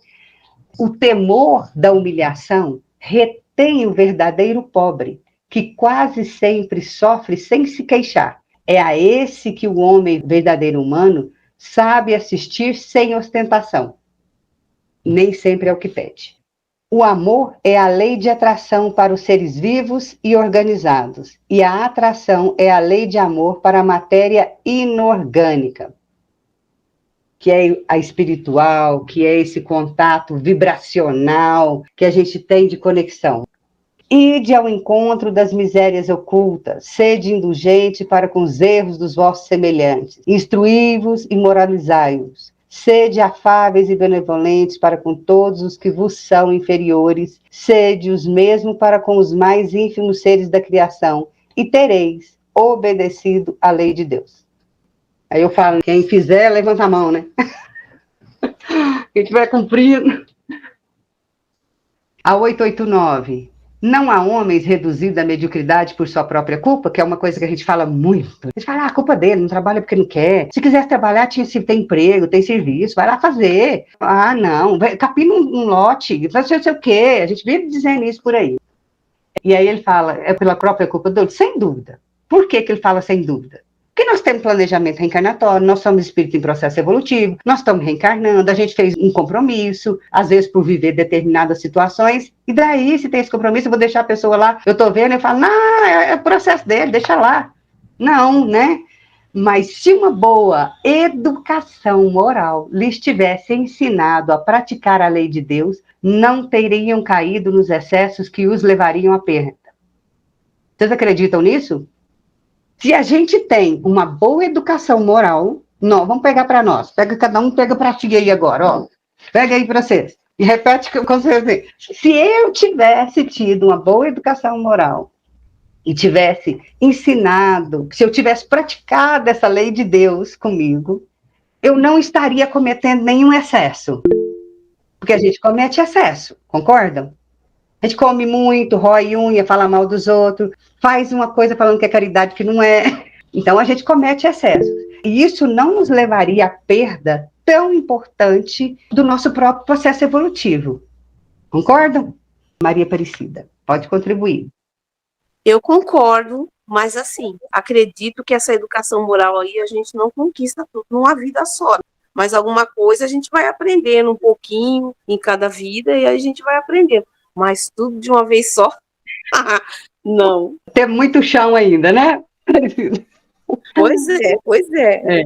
O temor da humilhação retém o verdadeiro pobre, que quase sempre sofre sem se queixar. É a esse que o homem verdadeiro humano sabe assistir sem ostentação. Nem sempre é o que pede. O amor é a lei de atração para os seres vivos e organizados, e a atração é a lei de amor para a matéria inorgânica, que é a espiritual, que é esse contato vibracional que a gente tem de conexão. Ide ao encontro das misérias ocultas, sede indulgente para com os erros dos vossos semelhantes, instruí-vos e moralizai-os, sede afáveis e benevolentes para com todos os que vos são inferiores, sede os mesmo para com os mais ínfimos seres da criação, e tereis obedecido à lei de Deus. Aí eu falo, quem fizer, levanta a mão, né? Quem estiver cumprindo. A 889. Não há homens reduzidos à mediocridade por sua própria culpa, que é uma coisa que a gente fala muito. A gente fala, a culpa dele, não trabalha porque não quer. Se quisesse trabalhar, tem emprego, tem serviço, vai lá fazer. Ah, não, capina um lote, faz não sei o quê. A gente vive dizendo isso por aí. E aí ele fala, é pela própria culpa dele? Sem dúvida. Por que ele fala sem dúvida? Porque nós temos planejamento reencarnatório, nós somos espíritos em processo evolutivo, nós estamos reencarnando, a gente fez um compromisso, às vezes por viver determinadas situações, e daí, se tem esse compromisso, eu vou deixar a pessoa lá, eu estou vendo, eu falo, não, é o processo dele, deixa lá. Não, né? Mas se uma boa educação moral lhes tivesse ensinado a praticar a lei de Deus, não teriam caído nos excessos que os levariam à perda. Vocês acreditam nisso? Se a gente tem uma boa educação moral, não, vamos pegar para nós. Cada um pega para ti aí agora, ó. Pega aí para vocês. E repete com vocês. Se eu tivesse tido uma boa educação moral e tivesse ensinado, se eu tivesse praticado essa lei de Deus comigo, eu não estaria cometendo nenhum excesso. Porque a gente comete excesso, concordam? A gente come muito, rói unha, fala mal dos outros, faz uma coisa falando que é caridade que não é. Então, a gente comete excessos. E isso não nos levaria à perda tão importante do nosso próprio processo evolutivo. Concordam? Maria Aparecida, pode contribuir. Eu concordo, mas assim, acredito que essa educação moral aí a gente não conquista tudo numa vida só. Mas alguma coisa a gente vai aprendendo um pouquinho em cada vida e aí a gente vai aprendendo. Mas tudo de uma vez só? Não. Tem muito chão ainda, né? Pois é.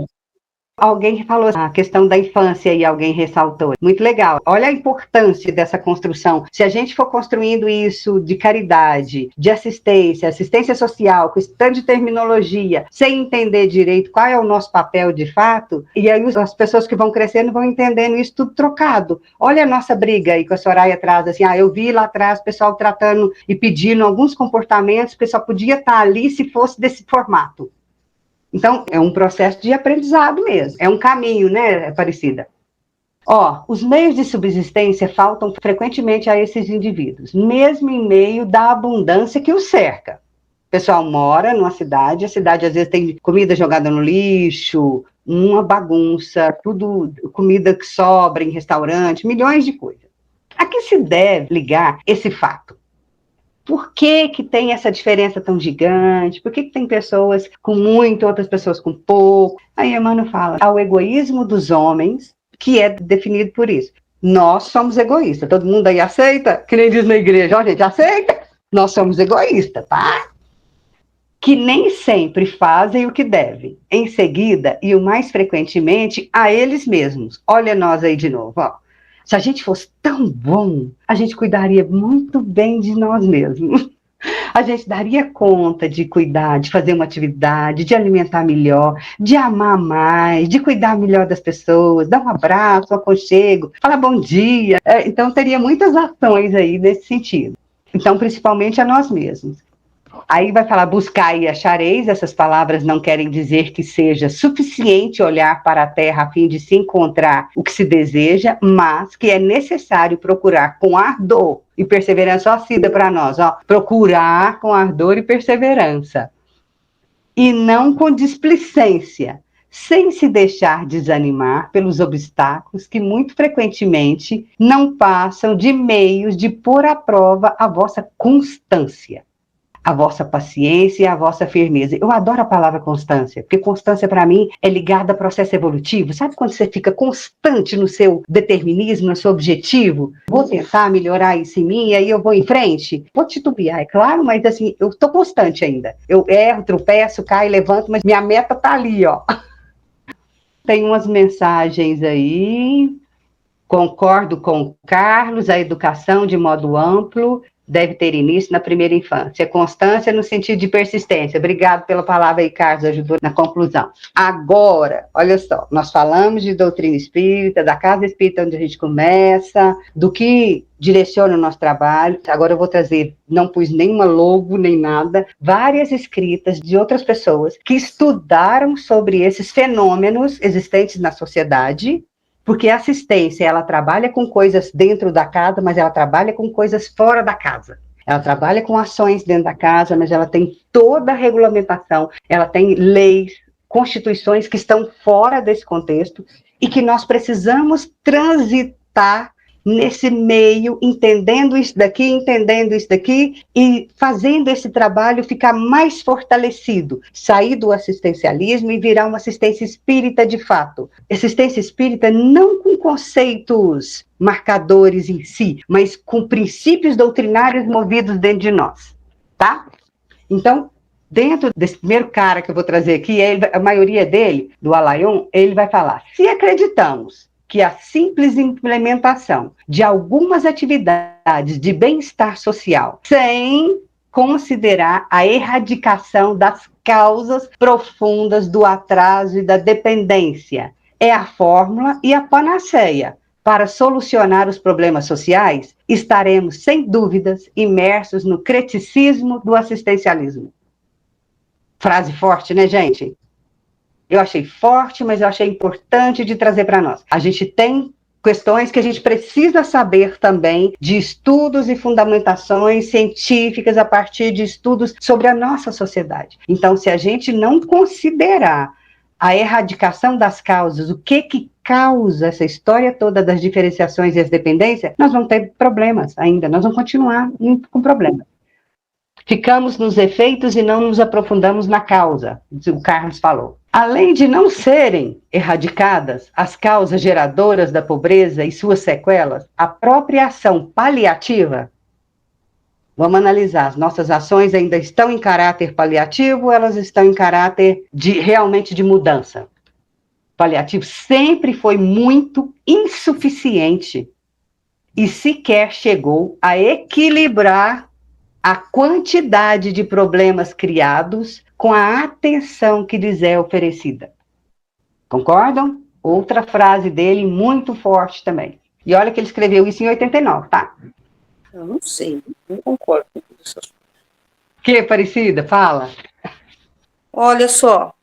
Alguém falou a questão da infância e alguém ressaltou. Muito legal. Olha a importância dessa construção. Se a gente for construindo isso de caridade, de assistência social, com esse tanto de terminologia, sem entender direito qual é o nosso papel de fato, e aí as pessoas que vão crescendo vão entendendo isso tudo trocado. Olha a nossa briga aí com a Soraya atrás, assim, eu vi lá atrás o pessoal tratando e pedindo alguns comportamentos que só podia estar ali se fosse desse formato. Então, é um processo de aprendizado mesmo. É um caminho, né, Aparecida? Os meios de subsistência faltam frequentemente a esses indivíduos, mesmo em meio da abundância que os cerca. O pessoal mora numa cidade, a cidade às vezes tem comida jogada no lixo, uma bagunça, tudo, comida que sobra em restaurante, milhões de coisas. A que se deve ligar esse fato? Por que tem essa diferença tão gigante? Por que tem pessoas com muito, outras pessoas com pouco? Aí Emmanuel fala, ao egoísmo dos homens, que é definido por isso. Nós somos egoístas. Todo mundo aí aceita? Que nem diz na igreja, gente, aceita? Nós somos egoístas, tá? Que nem sempre fazem o que devem. Em seguida, e o mais frequentemente, a eles mesmos. Olha nós aí de novo, ó. Se a gente fosse tão bom, a gente cuidaria muito bem de nós mesmos. A gente daria conta de cuidar, de fazer uma atividade, de alimentar melhor, de amar mais, de cuidar melhor das pessoas, dar um abraço, um aconchego, falar bom dia. Então, teria muitas ações aí nesse sentido. Então, principalmente a nós mesmos. Aí vai falar, buscar e achareis, essas palavras não querem dizer que seja suficiente olhar para a terra a fim de se encontrar o que se deseja, mas que é necessário procurar com ardor e perseverança, ó, Cida para nós, procurar com ardor e perseverança, e não com displicência, sem se deixar desanimar pelos obstáculos que muito frequentemente não passam de meios de pôr à prova a vossa constância, a vossa paciência e a vossa firmeza. Eu adoro a palavra constância, porque constância para mim é ligada a processo evolutivo. Sabe quando você fica constante no seu determinismo, no seu objetivo? Vou tentar melhorar isso em mim e aí eu vou em frente? Vou titubear, é claro, mas assim, eu estou constante ainda. Eu erro, tropeço, caio, levanto, mas minha meta está ali, ó. Tem umas mensagens aí. Concordo com o Carlos, a educação de modo amplo deve ter início na primeira infância. Constância no sentido de persistência. Obrigado pela palavra aí, Carlos, ajudou na conclusão. Agora, olha só, nós falamos de doutrina espírita, da casa espírita onde a gente começa, do que direciona o nosso trabalho. Agora eu vou trazer, não pus nenhuma logo, nem nada, várias escritas de outras pessoas que estudaram sobre esses fenômenos existentes na sociedade, porque a assistência, ela trabalha com coisas dentro da casa, mas ela trabalha com coisas fora da casa. Ela trabalha com ações dentro da casa, mas ela tem toda a regulamentação, ela tem leis, constituições que estão fora desse contexto e que nós precisamos transitar nesse meio, entendendo isso daqui e fazendo esse trabalho ficar mais fortalecido, sair do assistencialismo e virar uma assistência espírita de fato. Assistência espírita não com conceitos marcadores em si, mas com princípios doutrinários movidos dentro de nós, tá? Então, dentro desse primeiro cara que eu vou trazer aqui, a maioria dele, do Alayon, ele vai falar, se acreditamos que a simples implementação de algumas atividades de bem-estar social, sem considerar a erradicação das causas profundas do atraso e da dependência, é a fórmula e a panaceia para solucionar os problemas sociais, estaremos, sem dúvidas, imersos no creticismo do assistencialismo. Frase forte, né, gente? Eu achei forte, mas eu achei importante de trazer para nós. A gente tem questões que a gente precisa saber também de estudos e fundamentações científicas a partir de estudos sobre a nossa sociedade. Então, se a gente não considerar a erradicação das causas, o que causa essa história toda das diferenciações e as dependências, nós vamos ter problemas ainda, nós vamos continuar com problemas. Ficamos nos efeitos e não nos aprofundamos na causa, o Carlos falou. Além de não serem erradicadas as causas geradoras da pobreza e suas sequelas, a própria ação paliativa, vamos analisar, as nossas ações ainda estão em caráter paliativo ou elas estão em caráter realmente de mudança? Paliativo sempre foi muito insuficiente e sequer chegou a equilibrar a quantidade de problemas criados com a atenção que lhes é oferecida. Concordam? Outra frase dele muito forte também. E olha que ele escreveu isso em 89, tá? Eu não sei, não concordo com isso. Que, Aparecida? Fala. Olha só,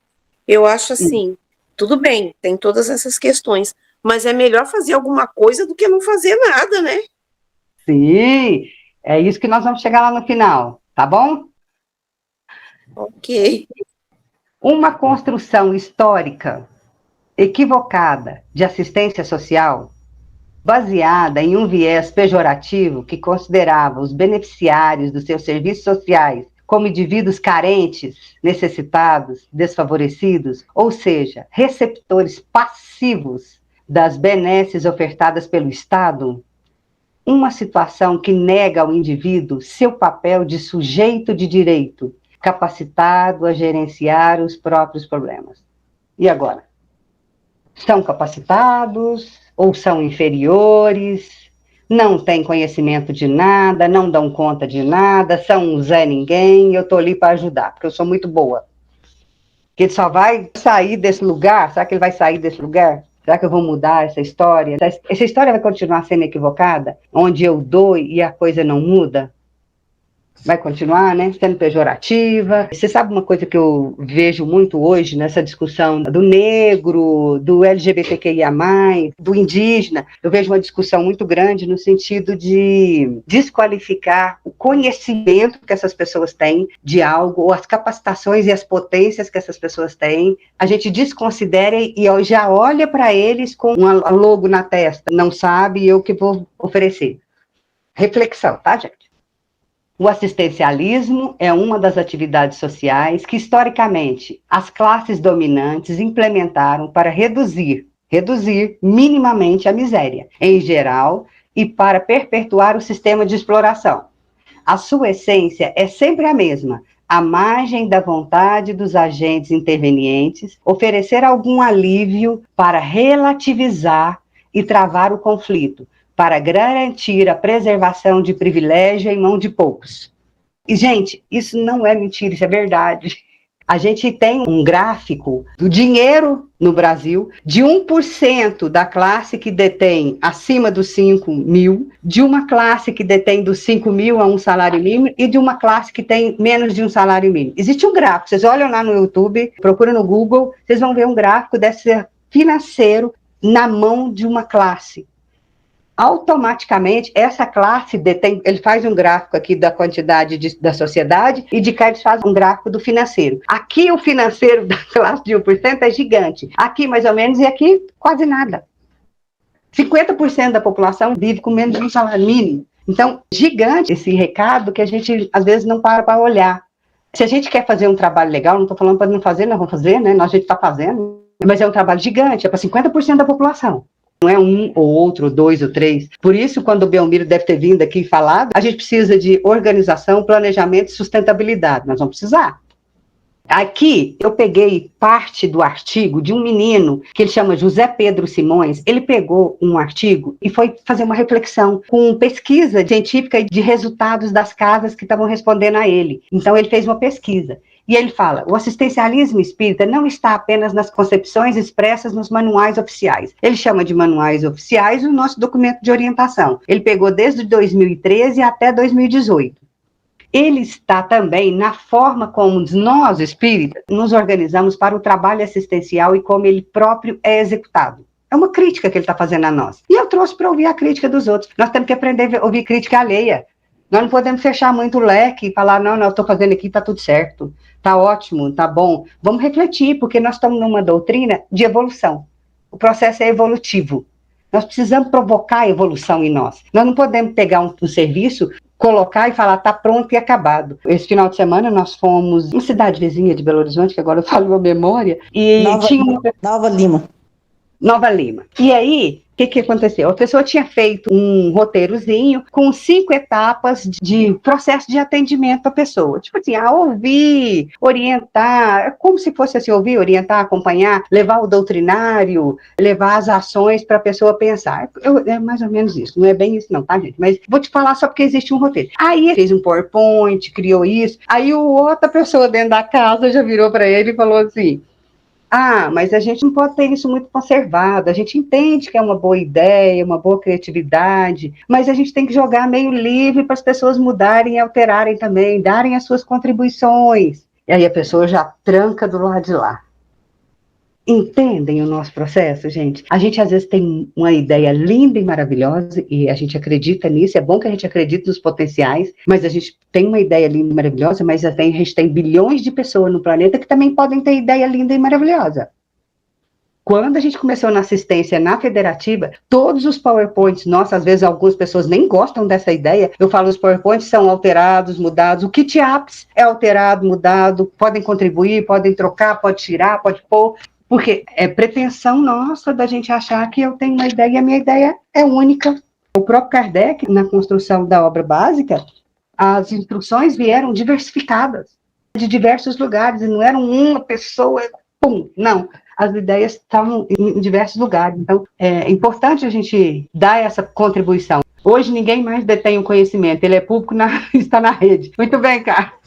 eu acho assim, tudo bem, tem todas essas questões, mas é melhor fazer alguma coisa do que não fazer nada, né? Sim, é isso que nós vamos chegar lá no final, tá bom? Ok. Uma construção histórica equivocada de assistência social, baseada em um viés pejorativo que considerava os beneficiários dos seus serviços sociais como indivíduos carentes, necessitados, desfavorecidos, ou seja, receptores passivos das benesses ofertadas pelo Estado, uma situação que nega ao indivíduo seu papel de sujeito de direito, capacitado a gerenciar os próprios problemas. E agora? São capacitados ou são inferiores? Não têm conhecimento de nada, não dão conta de nada, são um Zé Ninguém, eu estou ali para ajudar, porque eu sou muito boa. Que ele só vai sair desse lugar, será que ele vai sair desse lugar? Será que eu vou mudar essa história? Essa história vai continuar sendo equivocada? Onde eu dou e a coisa não muda? Vai continuar, né, sendo pejorativa. Você sabe uma coisa que eu vejo muito hoje nessa discussão do negro, do LGBTQIA+, do indígena, eu vejo uma discussão muito grande no sentido de desqualificar o conhecimento que essas pessoas têm de algo, ou as capacitações e as potências que essas pessoas têm. A gente desconsidera e já olha para eles com um logo na testa. Não sabe, eu que vou oferecer. Reflexão, tá, gente? O assistencialismo é uma das atividades sociais que, historicamente, as classes dominantes implementaram para reduzir minimamente a miséria, em geral, e para perpetuar o sistema de exploração. A sua essência é sempre a mesma, à margem da vontade dos agentes intervenientes, oferecer algum alívio para relativizar e travar o conflito, para garantir a preservação de privilégio em mão de poucos. E, gente, isso não é mentira, isso é verdade. A gente tem um gráfico do dinheiro no Brasil, de 1% da classe que detém acima dos 5 mil, de uma classe que detém dos 5 mil a um salário mínimo, e de uma classe que tem menos de um salário mínimo. Existe um gráfico, vocês olham lá no YouTube, procuram no Google, vocês vão ver um gráfico desse financeiro na mão de uma classe. automaticamente, essa classe detém, ele faz um gráfico aqui da quantidade da sociedade, e de cá eles fazem um gráfico do financeiro. Aqui o financeiro da classe de 1% é gigante, aqui mais ou menos, e aqui quase nada. 50% da população vive com menos de um salário mínimo. Então, gigante esse recado que a gente, às vezes, não para olhar. Se a gente quer fazer um trabalho legal, não estou falando para não fazer, nós vamos fazer, né? Nós a gente está fazendo, mas é um trabalho gigante, é para 50% da população. Não é um ou outro, ou dois ou três. Por isso, quando o Belmiro deve ter vindo aqui e falado, a gente precisa de organização, planejamento e sustentabilidade. Nós vamos precisar. Aqui, eu peguei parte do artigo de um menino, que ele chama José Pedro Simões. Ele pegou um artigo e foi fazer uma reflexão com pesquisa científica de resultados das casas que estavam respondendo a ele. Então, ele fez uma pesquisa. E ele fala, o assistencialismo espírita não está apenas nas concepções expressas nos manuais oficiais. Ele chama de manuais oficiais o nosso documento de orientação. Ele pegou desde 2013 até 2018. Ele está também na forma como nós, espíritas, nos organizamos para o trabalho assistencial e como ele próprio é executado. É uma crítica que ele está fazendo a nós. E eu trouxe para ouvir a crítica dos outros. Nós temos que aprender a ouvir crítica alheia. Nós não podemos fechar muito o leque e falar, não, eu estou fazendo aqui, está tudo certo, está ótimo, está bom. Vamos refletir, porque nós estamos numa doutrina de evolução. O processo é evolutivo. Nós precisamos provocar a evolução em nós. Nós não podemos pegar um serviço, colocar e falar, está pronto e acabado. Esse final de semana nós fomos em uma cidade vizinha de Belo Horizonte, que agora eu falo a memória, e tinha uma... Nova Lima. E aí, o que aconteceu? A pessoa tinha feito um roteirozinho com 5 etapas de processo de atendimento à pessoa. Tipo assim, ouvir, orientar, é como se fosse assim, ouvir, orientar, acompanhar, levar o doutrinário, levar as ações para a pessoa pensar. É mais ou menos isso, não é bem isso não, tá, gente? Mas vou te falar só porque existe um roteiro. Aí ele fez um PowerPoint, criou isso, aí outra pessoa dentro da casa já virou para ele e falou assim, mas a gente não pode ter isso muito conservado, a gente entende que é uma boa ideia, uma boa criatividade, mas a gente tem que jogar meio livre para as pessoas mudarem e alterarem também, darem as suas contribuições. E aí a pessoa já tranca do lado de lá. Entendem o nosso processo, gente? A gente às vezes tem uma ideia linda e maravilhosa, e a gente acredita nisso, é bom que a gente acredite nos potenciais, mas a gente tem uma ideia linda e maravilhosa, mas a gente tem bilhões de pessoas no planeta que também podem ter ideia linda e maravilhosa. Quando a gente começou na assistência na federativa, todos os PowerPoints, nossa, às vezes algumas pessoas nem gostam dessa ideia, eu falo, os PowerPoints são alterados, mudados, o kit apps é alterado, mudado, podem contribuir, podem trocar, pode tirar, pode pôr, porque é pretensão nossa da gente achar que eu tenho uma ideia e a minha ideia é única. O próprio Kardec, na construção da obra básica, as instruções vieram diversificadas, de diversos lugares, e não eram uma pessoa, pum, não. As ideias estavam em diversos lugares. Então, é importante a gente dar essa contribuição. Hoje, ninguém mais detém o conhecimento, ele é público, está na rede. Muito bem, Carlos.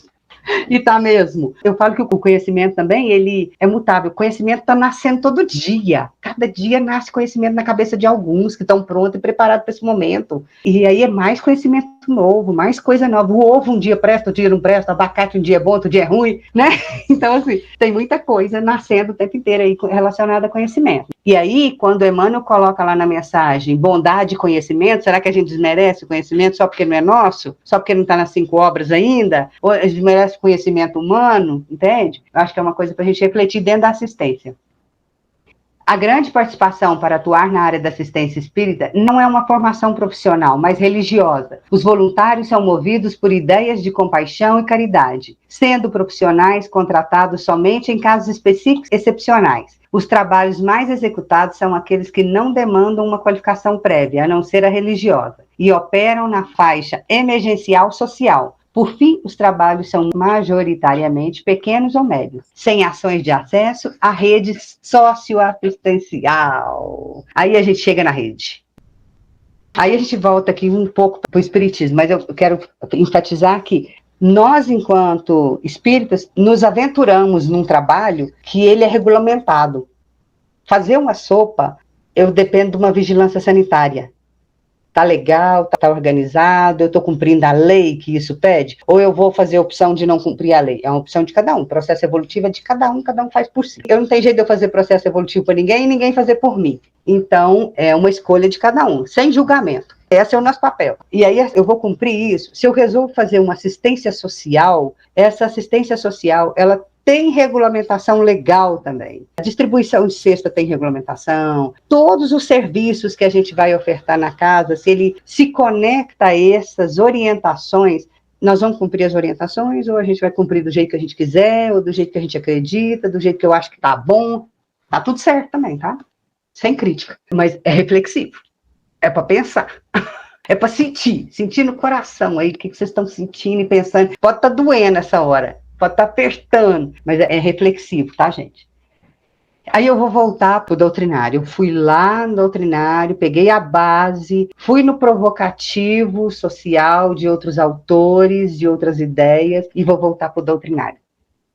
E está mesmo. Eu falo que o conhecimento também, ele é mutável. O conhecimento está nascendo todo dia. Cada dia nasce conhecimento na cabeça de alguns que estão prontos e preparados para esse momento. E aí é mais conhecimento novo, mais coisa nova. O ovo um dia presta, outro dia não presta, o abacate um dia é bom, outro dia é ruim, né? Então, assim, tem muita coisa nascendo o tempo inteiro aí relacionada a conhecimento. E aí, quando Emmanuel coloca lá na mensagem bondade e conhecimento, será que a gente desmerece o conhecimento só porque não é nosso? Só porque não está nas 5 obras ainda? Ou a gente desmerece o conhecimento humano? Entende? Eu acho que é uma coisa para a gente refletir dentro da assistência. A grande participação para atuar na área da assistência espírita não é uma formação profissional, mas religiosa. Os voluntários são movidos por ideias de compaixão e caridade, sendo profissionais contratados somente em casos específicos excepcionais. Os trabalhos mais executados são aqueles que não demandam uma qualificação prévia, a não ser a religiosa, e operam na faixa emergencial social. Por fim, os trabalhos são majoritariamente pequenos ou médios, sem ações de acesso à rede socioassistencial. Aí a gente chega na rede. Aí a gente volta aqui um pouco para o espiritismo, mas eu quero enfatizar que nós, enquanto espíritas, nos aventuramos num trabalho que ele é regulamentado. Fazer uma sopa, eu dependo de uma vigilância sanitária. Tá legal, tá organizado, eu estou cumprindo a lei que isso pede, ou eu vou fazer a opção de não cumprir a lei? É uma opção de cada um, processo evolutivo é de cada um faz por si. Eu não tenho jeito de eu fazer processo evolutivo para ninguém e ninguém fazer por mim. Então, é uma escolha de cada um, sem julgamento. Esse é o nosso papel. E aí eu vou cumprir isso. Se eu resolvo fazer uma assistência social, essa assistência social, ela tem regulamentação legal também. A distribuição de cesta tem regulamentação. Todos os serviços que a gente vai ofertar na casa, se ele se conecta a essas orientações, nós vamos cumprir as orientações, ou a gente vai cumprir do jeito que a gente quiser, ou do jeito que a gente acredita, do jeito que eu acho que tá bom. Tá tudo certo também, tá? Sem crítica. Mas é reflexivo. É para pensar. É para sentir no coração aí o que vocês estão sentindo e pensando. Pode estar doendo essa hora. Pode estar apertando, mas é reflexivo, tá, gente? Aí eu vou voltar para o doutrinário. Eu fui lá no doutrinário, peguei a base, fui no provocativo social de outros autores, de outras ideias, e vou voltar para o doutrinário.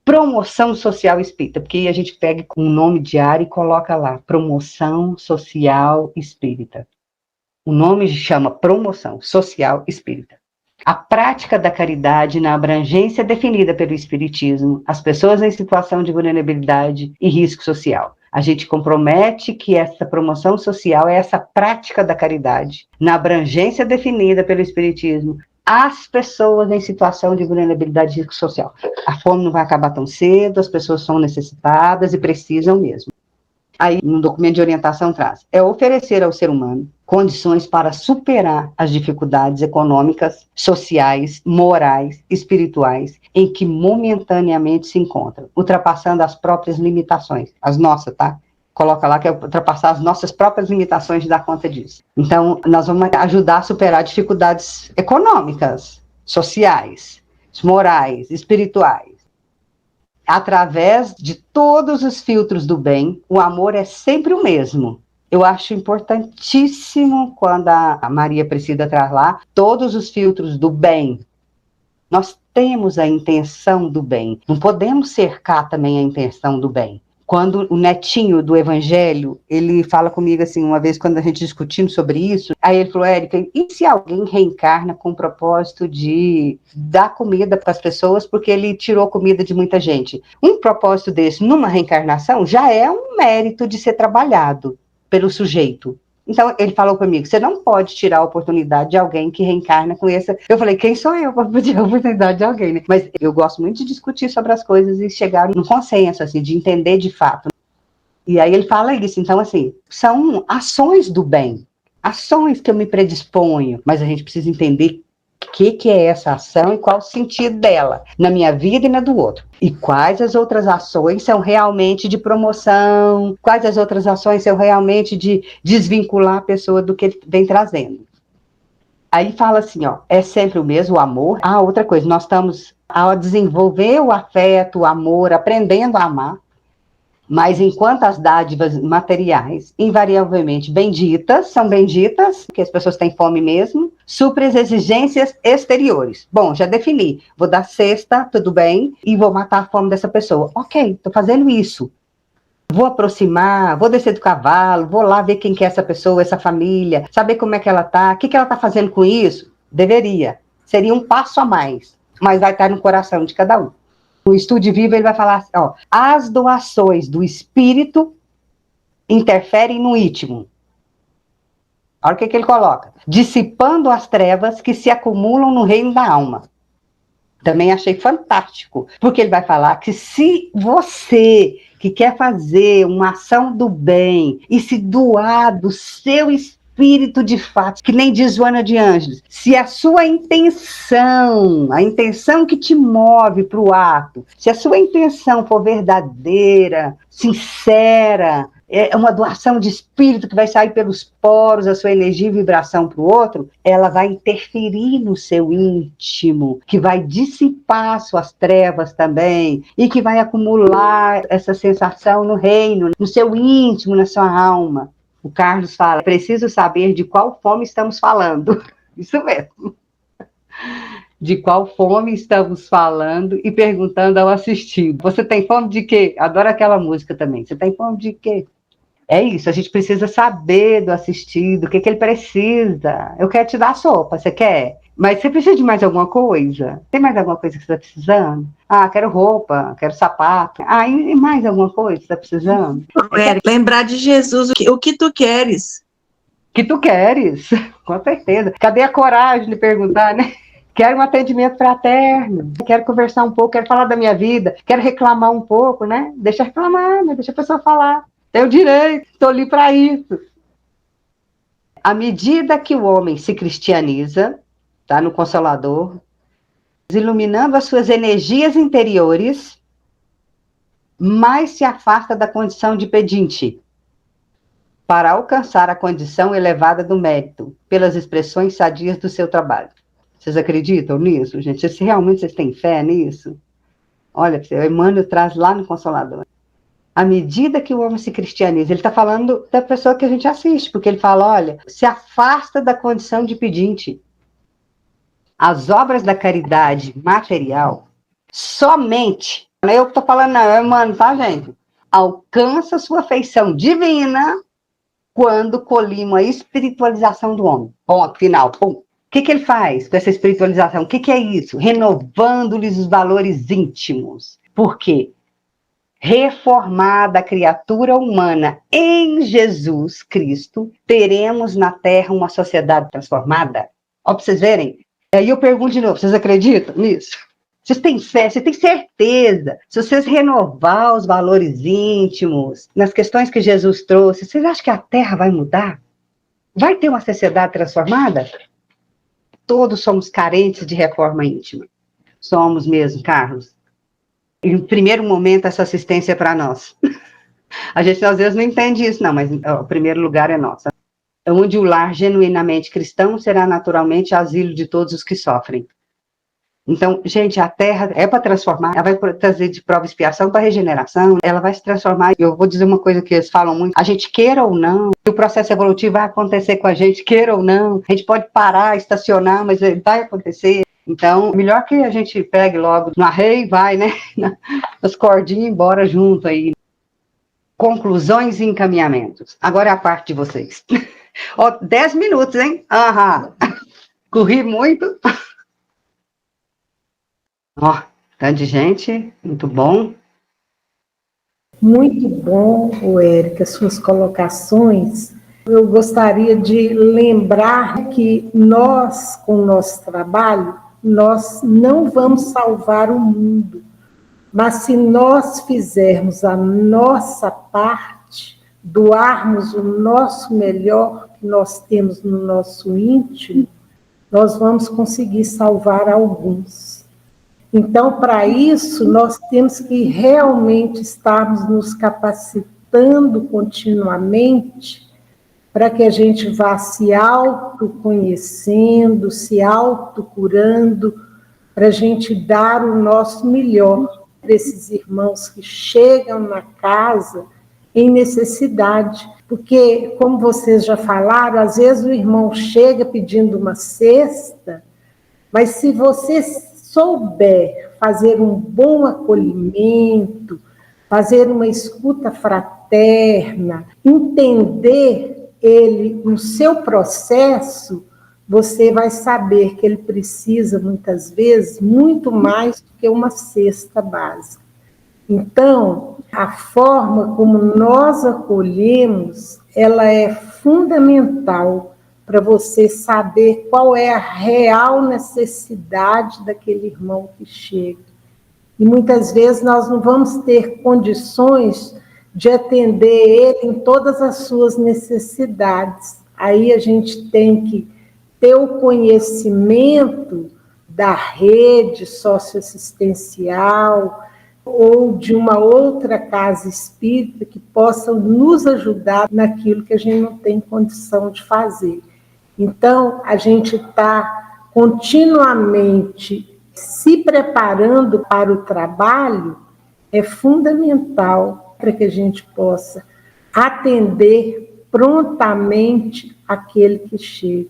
Promoção social espírita, porque aí a gente pega com um nome diário e coloca lá, promoção social espírita. O nome chama promoção social espírita. A prática da caridade na abrangência definida pelo Espiritismo, as pessoas em situação de vulnerabilidade e risco social. A gente compromete que essa promoção social é essa prática da caridade na abrangência definida pelo Espiritismo, as pessoas em situação de vulnerabilidade e risco social. A fome não vai acabar tão cedo, as pessoas são necessitadas e precisam mesmo. Aí, no documento de orientação traz, é oferecer ao ser humano condições para superar as dificuldades econômicas, sociais, morais, espirituais, em que momentaneamente se encontram, ultrapassando as próprias limitações, as nossas, tá? Coloca lá que é ultrapassar as nossas próprias limitações de dar conta disso. Então, nós vamos ajudar a superar dificuldades econômicas, sociais, morais, espirituais. Através de todos os filtros do bem, o amor é sempre o mesmo. Eu acho importantíssimo quando a Maria Priscila traz lá todos os filtros do bem. Nós temos a intenção do bem. Não podemos cercar também a intenção do bem. Quando o netinho do Evangelho, ele fala comigo assim, uma vez quando a gente discutindo sobre isso, aí ele falou, Érica, e se alguém reencarna com o propósito de dar comida para as pessoas, porque ele tirou comida de muita gente? Um propósito desse, numa reencarnação, já é um mérito de ser trabalhado pelo sujeito. Então, ele falou comigo, você não pode tirar a oportunidade de alguém que reencarna com essa... Eu falei, quem sou eu para pedir a oportunidade de alguém, né? Mas eu gosto muito de discutir sobre as coisas e chegar num consenso, assim, de entender de fato. E aí ele fala isso, então, assim, são ações do bem, ações que eu me predisponho, mas a gente precisa entender o que é essa ação e qual o sentido dela, na minha vida e na do outro. E quais as outras ações são realmente de promoção, quais as outras ações são realmente de desvincular a pessoa do que ele vem trazendo. Aí fala assim, ó, é sempre o mesmo, o amor. Ah, outra coisa, nós estamos a desenvolver o afeto, o amor, aprendendo a amar, mas enquanto as dádivas materiais, invariavelmente benditas, são benditas, porque as pessoas têm fome mesmo, supre as exigências exteriores. Bom, já defini, vou dar cesta, tudo bem, e vou matar a fome dessa pessoa. Ok, estou fazendo isso. Vou aproximar, vou descer do cavalo, vou lá ver quem que é essa pessoa, essa família, saber como é que ela está, o que ela está fazendo com isso? Deveria. Seria um passo a mais, mas vai estar no coração de cada um. No Estude Viva ele vai falar assim, ó, as doações do espírito interferem no íntimo. Olha o que ele coloca. Dissipando as trevas que se acumulam no reino da alma. Também achei fantástico, porque ele vai falar que se você que quer fazer uma ação do bem e se doar do seu espírito de fato, que nem diz Joana de Ângeles, se a sua intenção, a intenção que te move para o ato, se a sua intenção for verdadeira, sincera, é uma doação de espírito que vai sair pelos poros, a sua energia e vibração para o outro, ela vai interferir no seu íntimo, que vai dissipar suas trevas também, e que vai acumular essa sensação no reino, no seu íntimo, na sua alma. O Carlos fala, preciso saber de qual fome estamos falando. Isso mesmo. De qual fome estamos falando e perguntando ao assistido. Você tem fome de quê? Adoro aquela música também. Você tem fome de quê? É isso, a gente precisa saber do assistido, o que ele precisa. Eu quero te dar sopa, você quer? Mas você precisa de mais alguma coisa? Tem mais alguma coisa que você está precisando? Ah, quero roupa, quero sapato. Ah, e mais alguma coisa que você está precisando? Lembrar de Jesus, o que tu queres? O que tu queres? Com certeza. Cadê a coragem de perguntar, né? Quero um atendimento fraterno, quero conversar um pouco, quero falar da minha vida, quero reclamar um pouco, né? Deixa reclamar, né? Deixa a pessoa falar. Tenho direito, estou ali para isso. À medida que o homem se cristianiza, tá no Consolador, iluminando as suas energias interiores, mais se afasta da condição de pedinte, para alcançar a condição elevada do mérito, pelas expressões sadias do seu trabalho. Vocês acreditam nisso, gente? Se realmente vocês têm fé nisso? Olha, o Emmanuel traz lá no Consolador. À medida que o homem se cristianiza, ele está falando da pessoa que a gente assiste, porque ele fala, olha, se afasta da condição de pedinte. As obras da caridade material, somente, não é eu que estou falando não, é Emmanuel, tá, gente? Alcança sua feição divina quando colima a espiritualização do homem. Ponto, final, pum. O que ele faz com essa espiritualização? O que é isso? Renovando-lhes os valores íntimos. Por quê? Reformada a criatura humana em Jesus Cristo, teremos na Terra uma sociedade transformada? Ó, para vocês verem. Aí eu pergunto de novo, vocês acreditam nisso? Vocês têm fé, vocês têm certeza? Se vocês renovar os valores íntimos, nas questões que Jesus trouxe, vocês acham que a Terra vai mudar? Vai ter uma sociedade transformada? Todos somos carentes de reforma íntima. Somos mesmo, Carlos. Em primeiro momento, essa assistência é para nós. A gente às vezes não entende isso, não, mas o primeiro lugar é nosso. Onde o lar genuinamente cristão será naturalmente asilo de todos os que sofrem. Então, gente, a Terra é para transformar, ela vai trazer de prova e expiação para regeneração, ela vai se transformar. Eu vou dizer uma coisa que eles falam muito, a gente queira ou não, o processo evolutivo vai acontecer com a gente, queira ou não, a gente pode parar, estacionar, mas vai acontecer. Então, melhor que a gente pegue logo no arreio e vai, né, as cordinhas embora junto aí. Conclusões e encaminhamentos. Agora é a parte de vocês. Ó, 10 minutos, hein? Aham. Corri muito. Ó, tanto de gente, muito bom. Muito bom, Érica, suas colocações. Eu gostaria de lembrar que nós, com o nosso trabalho, nós não vamos salvar o mundo, mas se nós fizermos a nossa parte, doarmos o nosso melhor que nós temos no nosso íntimo, nós vamos conseguir salvar alguns. Então, para isso, nós temos que realmente estarmos nos capacitando continuamente para que a gente vá se autoconhecendo, se autocurando, para a gente dar o nosso melhor para esses irmãos que chegam na casa em necessidade. Porque, como vocês já falaram, às vezes o irmão chega pedindo uma cesta, mas se você souber fazer um bom acolhimento, fazer uma escuta fraterna, entender ele no seu processo, você vai saber que ele precisa, muitas vezes, muito mais do que uma cesta básica. Então, a forma como nós acolhemos, ela é fundamental para você saber qual é a real necessidade daquele irmão que chega. E muitas vezes nós não vamos ter condições de atender ele em todas as suas necessidades. Aí a gente tem que ter o conhecimento da rede socioassistencial ou de uma outra casa espírita que possa nos ajudar naquilo que a gente não tem condição de fazer. Então, a gente está continuamente se preparando para o trabalho, é fundamental para que a gente possa atender prontamente aquele que chega.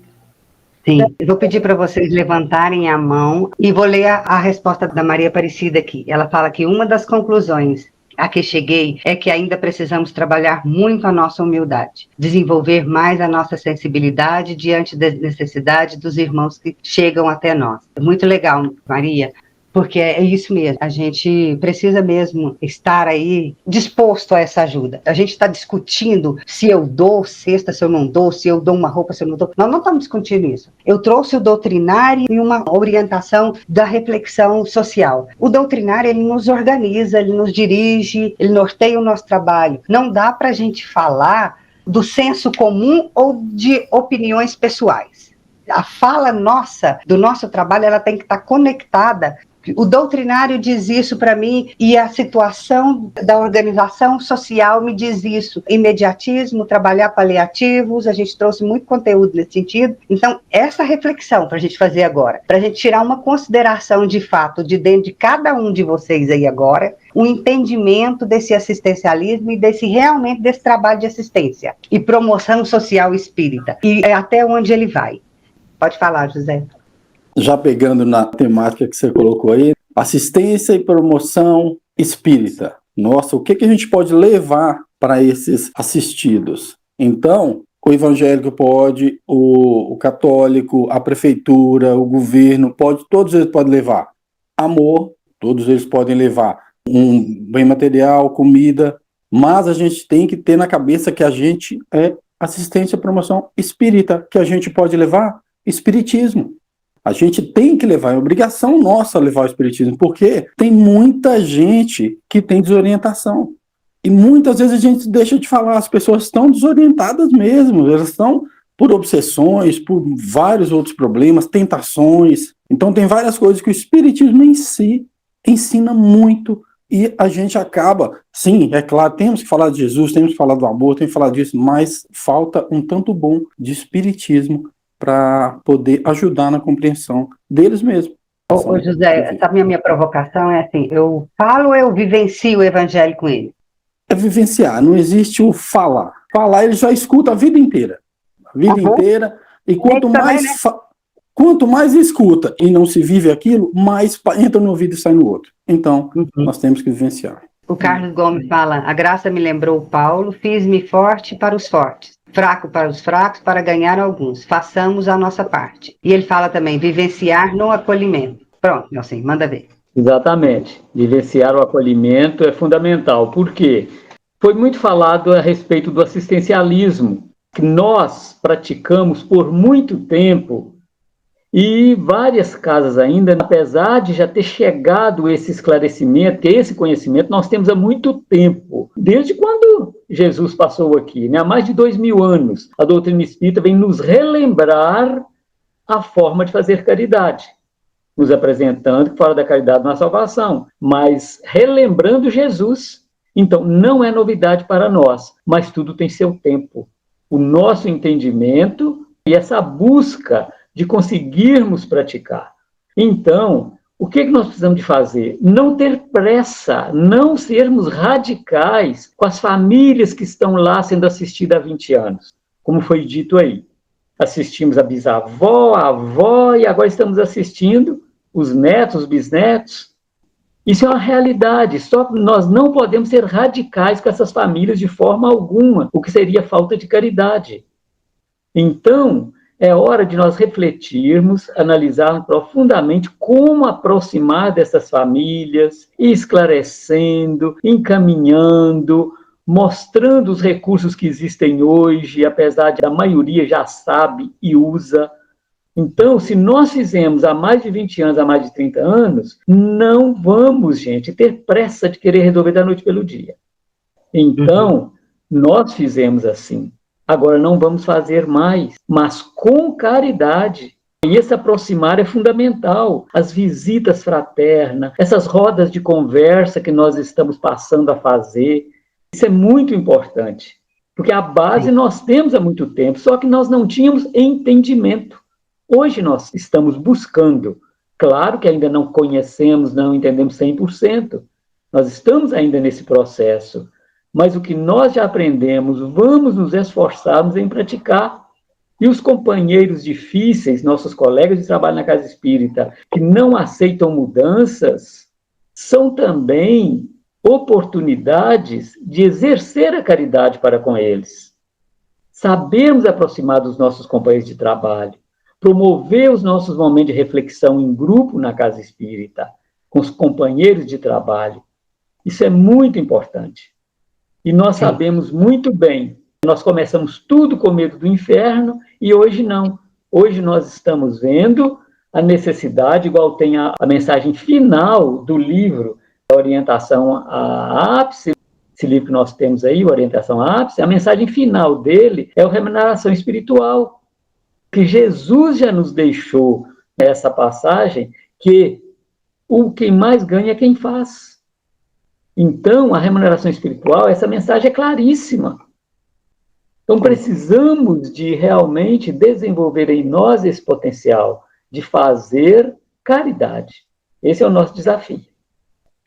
Sim, eu vou pedir para vocês levantarem a mão e vou ler a resposta da Maria Aparecida aqui. Ela fala que uma das conclusões a que cheguei é que ainda precisamos trabalhar muito a nossa humildade, desenvolver mais a nossa sensibilidade diante da necessidade dos irmãos que chegam até nós. Muito legal, Maria, porque é isso mesmo, a gente precisa mesmo estar aí disposto a essa ajuda. A gente está discutindo se eu dou cesta, se eu não dou, se eu dou uma roupa, se eu não dou. Nós não estamos discutindo isso. Eu trouxe o doutrinário e uma orientação da reflexão social. O doutrinário, ele nos organiza, ele nos dirige, ele norteia o nosso trabalho. Não dá para a gente falar do senso comum ou de opiniões pessoais. A fala nossa, do nosso trabalho, ela tem que estar conectada. O doutrinário diz isso para mim e a situação da organização social me diz isso. Imediatismo, trabalhar paliativos, a gente trouxe muito conteúdo nesse sentido. Então, essa reflexão para a gente fazer agora, para a gente tirar uma consideração de fato de dentro de cada um de vocês aí agora, um entendimento desse assistencialismo e realmente desse trabalho de assistência e promoção social espírita. E até onde ele vai. Pode falar, José. Já pegando na temática que você colocou aí, assistência e promoção espírita. Nossa, o que a gente pode levar para esses assistidos? Então, o evangélico pode, o católico, a prefeitura, o governo, todos eles podem levar amor, todos eles podem levar um bem material, comida, mas a gente tem que ter na cabeça que a gente é assistência e promoção espírita, que a gente pode levar espiritismo. A gente tem que levar, é obrigação nossa levar o espiritismo, porque tem muita gente que tem desorientação. E muitas vezes a gente deixa de falar, as pessoas estão desorientadas mesmo, elas estão por obsessões, por vários outros problemas, tentações. Então tem várias coisas que o espiritismo em si ensina muito e a gente acaba, sim, é claro, temos que falar de Jesus, temos que falar do amor, temos que falar disso, mas falta um tanto bom de espiritismo para poder ajudar na compreensão deles mesmos. Ô José, essa minha provocação é assim, eu falo ou eu vivencio o evangelho com ele? É vivenciar, não existe o falar. Falar ele já escuta a vida inteira. A vida inteira, e quanto mais escuta e não se vive aquilo, mais entra no ouvido e sai no outro. Então, nós temos que vivenciar. O Carlos Gomes fala, a graça me lembrou Paulo, fiz-me forte para os fortes. Fraco para os fracos, para ganhar alguns. Façamos a nossa parte. E ele fala também, vivenciar no acolhimento. Pronto, assim, manda ver. Exatamente. Vivenciar o acolhimento é fundamental. Por quê? Foi muito falado a respeito do assistencialismo, que nós praticamos por muito tempo, e várias casas ainda, apesar de já ter chegado esse esclarecimento, esse conhecimento, nós temos há muito tempo, desde quando Jesus passou aqui, né? Há mais de 2000 anos, a doutrina espírita vem nos relembrar a forma de fazer caridade, nos apresentando que fora da caridade não há salvação, mas relembrando Jesus. Então, não é novidade para nós, mas tudo tem seu tempo. O nosso entendimento e essa busca de conseguirmos praticar. Então, o que nós precisamos de fazer? Não ter pressa, não sermos radicais com as famílias que estão lá sendo assistidas há 20 anos, como foi dito aí. Assistimos a bisavó, a avó, e agora estamos assistindo os netos, os bisnetos. Isso é uma realidade, só que nós não podemos ser radicais com essas famílias de forma alguma, o que seria falta de caridade. Então, é hora de nós refletirmos, analisarmos profundamente como aproximar dessas famílias, esclarecendo, encaminhando, mostrando os recursos que existem hoje, apesar de a maioria já sabe e usa. Então, se nós fizemos há mais de 20 anos, há mais de 30 anos, não vamos, gente, ter pressa de querer resolver da noite pelo dia. Então, nós fizemos assim. Agora não vamos fazer mais, mas com caridade. E esse aproximar é fundamental. As visitas fraternas, essas rodas de conversa que nós estamos passando a fazer, isso é muito importante. Porque a base nós temos há muito tempo, só que nós não tínhamos entendimento. Hoje nós estamos buscando. Claro que ainda não conhecemos, não entendemos 100%. Nós estamos ainda nesse processo. Mas o que nós já aprendemos, vamos nos esforçarmos em praticar. E os companheiros difíceis, nossos colegas de trabalho na Casa Espírita, que não aceitam mudanças, são também oportunidades de exercer a caridade para com eles. Sabermos aproximar dos nossos companheiros de trabalho, promover os nossos momentos de reflexão em grupo na casa espírita, com os companheiros de trabalho. Isso é muito importante. E nós sabemos muito bem, nós começamos tudo com medo do inferno e hoje não. Hoje nós estamos vendo a necessidade, igual tem a mensagem final do livro, a orientação à ápice, esse livro que nós temos aí, Orientação à Ápice, a mensagem final dele é a remuneração espiritual, que Jesus já nos deixou nessa passagem, que quem mais ganha é quem faz. Então, a remuneração espiritual, essa mensagem é claríssima. Então, precisamos de realmente desenvolver em nós esse potencial de fazer caridade. Esse é o nosso desafio.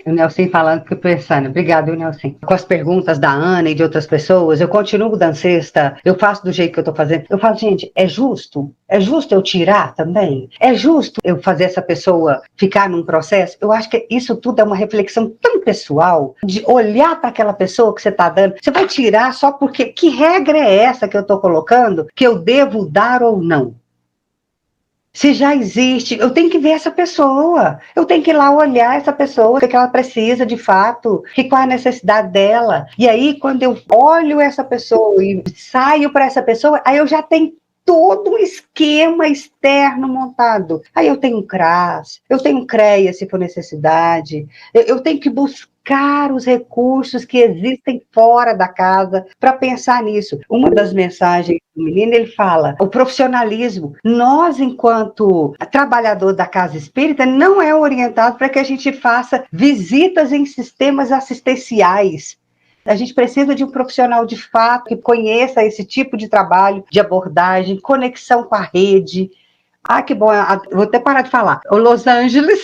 O Nelson falando, fico pensando, obrigado, Nelson. Com as perguntas da Ana e de outras pessoas, eu continuo dando cesta, eu faço do jeito que eu estou fazendo. Eu falo, gente, é justo? É justo eu tirar também? É justo eu fazer essa pessoa ficar num processo? Eu acho que isso tudo é uma reflexão tão pessoal, de olhar para aquela pessoa que você está dando. Você vai tirar só porque, que regra é essa que eu estou colocando, que eu devo dar ou não? Se já existe, eu tenho que ver essa pessoa, eu tenho que ir lá olhar essa pessoa, o que ela precisa de fato, qual é a necessidade dela. E aí, quando eu olho essa pessoa e saio para essa pessoa, aí eu já tenho todo um esquema externo montado. Aí eu tenho um CRAS, eu tenho um CREA se for necessidade, eu tenho que buscar os recursos que existem fora da casa para pensar nisso. Uma das mensagens do menino, ele fala, o profissionalismo, nós enquanto trabalhador da casa espírita, não é orientado para que a gente faça visitas em sistemas assistenciais. A gente precisa de um profissional de fato que conheça esse tipo de trabalho, de abordagem, conexão com a rede. Ah, que bom, vou até parar de falar. O Los Angeles.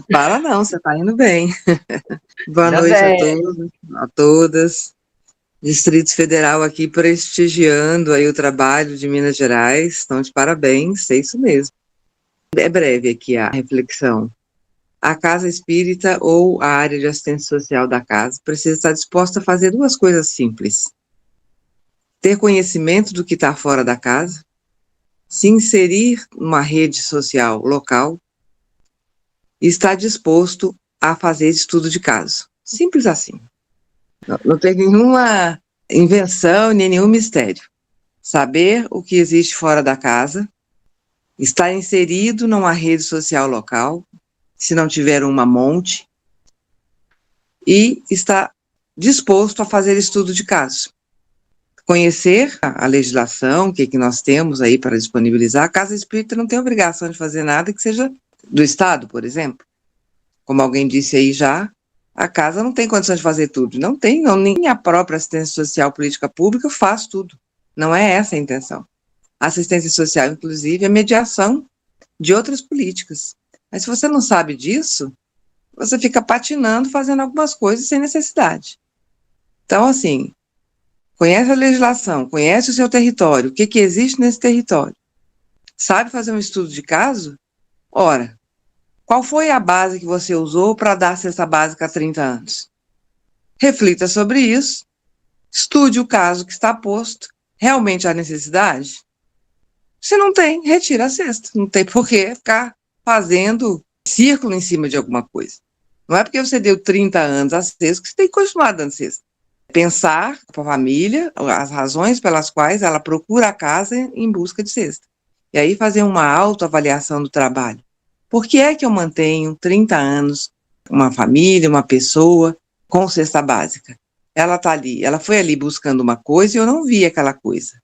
Para não, você está indo bem. Boa noite a todos, a todas. Distrito Federal aqui prestigiando aí o trabalho de Minas Gerais. Estão de parabéns, é isso mesmo. É breve aqui a reflexão. A casa espírita ou a área de assistência social da casa precisa estar disposta a fazer duas coisas simples. Ter conhecimento do que está fora da casa, se inserir numa rede social local e estar disposto a fazer estudo de caso. Simples assim. Não tem nenhuma invenção nem nenhum mistério. Saber o que existe fora da casa, estar inserido numa rede social local, se não tiver uma monte, e está disposto a fazer estudo de caso. Conhecer a legislação, o que nós temos aí para disponibilizar. A casa espírita não tem obrigação de fazer nada que seja do Estado, por exemplo. Como alguém disse aí já, a casa não tem condições de fazer tudo. Não tem, não, nem a própria assistência social política pública faz tudo. Não é essa a intenção. A assistência social, inclusive, é mediação de outras políticas. Mas se você não sabe disso, você fica patinando, fazendo algumas coisas sem necessidade. Então, assim, conhece a legislação, conhece o seu território, o que existe nesse território. Sabe fazer um estudo de caso? Ora, qual foi a base que você usou para dar a cesta básica há 30 anos? Reflita sobre isso, estude o caso que está posto, realmente há necessidade? Se não tem, retira a cesta, não tem por que ficar fazendo círculo em cima de alguma coisa. Não é porque você deu 30 anos a cesta que você tem que continuar dando cesta. Pensar com a família as razões pelas quais ela procura a casa em busca de cesta. E aí fazer uma autoavaliação do trabalho. Por que é que eu mantenho 30 anos uma família, uma pessoa com cesta básica? Ela está ali, ela foi ali buscando uma coisa e eu não vi aquela coisa.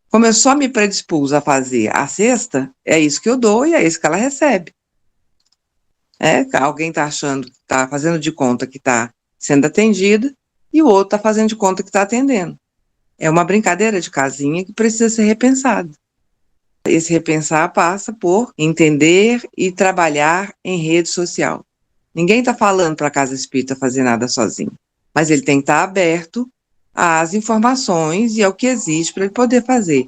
Como eu só me predispus a fazer a cesta, é isso que eu dou e é isso que ela recebe. Alguém está achando, está fazendo de conta que está sendo atendida e o outro está fazendo de conta que está atendendo. É uma brincadeira de casinha que precisa ser repensada. Esse repensar passa por entender e trabalhar em rede social. Ninguém está falando para a casa espírita fazer nada sozinho, mas ele tem que estar aberto às informações e ao que existe para ele poder fazer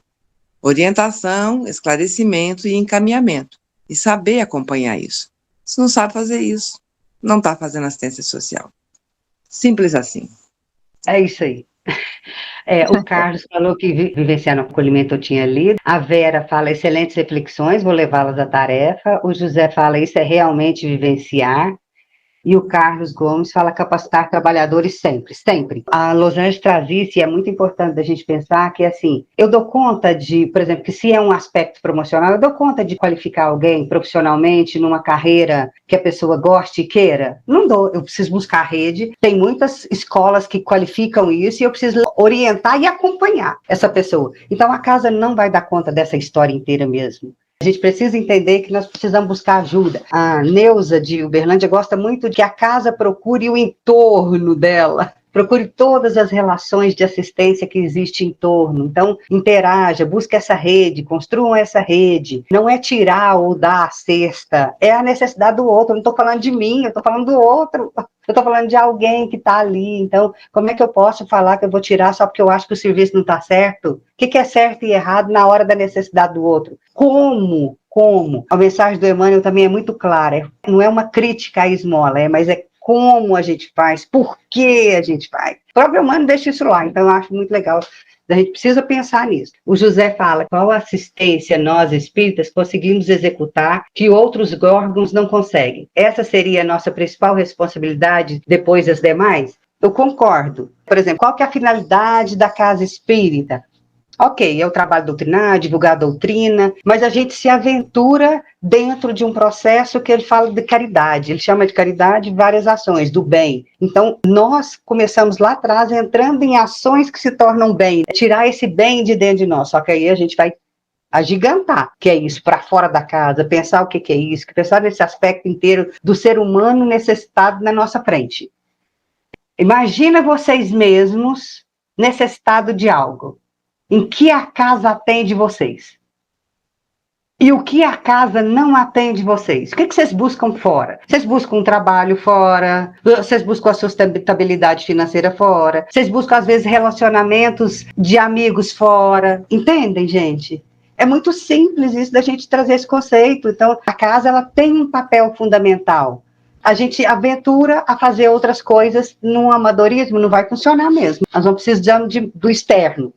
orientação, esclarecimento e encaminhamento. e saber acompanhar isso. Se não sabe fazer isso, não está fazendo assistência social. Simples assim. É isso aí. O Carlos falou que vivenciar no acolhimento eu tinha lido. A Vera fala excelentes reflexões, vou levá-las à tarefa. O José fala isso é realmente vivenciar. E o Carlos Gomes fala capacitar trabalhadores sempre, sempre. A Losange traz isso e é muito importante a gente pensar que, assim, eu dou conta de, por exemplo, que se é um aspecto promocional, eu dou conta de qualificar alguém profissionalmente numa carreira que a pessoa goste e queira? Não dou, eu preciso buscar rede, tem muitas escolas que qualificam isso e eu preciso orientar e acompanhar essa pessoa. Então a casa não vai dar conta dessa história inteira mesmo. A gente precisa entender que nós precisamos buscar ajuda. A Neuza de Uberlândia gosta muito de que a casa procure o entorno dela, procure todas as relações de assistência que existem em torno. Então, interaja, busque essa rede, construam essa rede. Não é tirar ou dar a cesta, é a necessidade do outro. Eu não estou falando de mim, eu estou falando do outro. Eu estou falando de alguém que está ali. Então, como é que eu posso falar que eu vou tirar só porque eu acho que o serviço não está certo? O que é certo e errado na hora da necessidade do outro? Como? A mensagem do Emmanuel também é muito clara. Não é uma crítica à esmola, mas é como a gente faz, por que a gente faz. O próprio Emmanuel deixa isso lá, então eu acho muito legal. A gente precisa pensar nisso. O José fala, qual assistência nós, espíritas, conseguimos executar que outros órgãos não conseguem? Essa seria a nossa principal responsabilidade depois das demais? Eu concordo. Por exemplo, qual que é a finalidade da casa espírita? Ok, é o trabalho doutrinário, divulgar a doutrina, mas a gente se aventura dentro de um processo que ele fala de caridade, ele chama de caridade várias ações, do bem. Então, nós começamos lá atrás entrando em ações que se tornam bem, tirar esse bem de dentro de nós, só que aí a gente vai agigantar, que é isso, para fora da casa, pensar o que é isso, pensar nesse aspecto inteiro do ser humano necessitado na nossa frente. Imagina vocês mesmos necessitados de algo. Em que a casa atende vocês? E o que a casa não atende vocês? O que vocês buscam fora? Vocês buscam um trabalho fora? Vocês buscam a sustentabilidade financeira fora? Vocês buscam, às vezes, relacionamentos de amigos fora? Entendem, gente? É muito simples isso da gente trazer esse conceito. Então, a casa ela tem um papel fundamental. A gente aventura a fazer outras coisas no amadorismo, não vai funcionar mesmo. Nós vamos precisar do externo.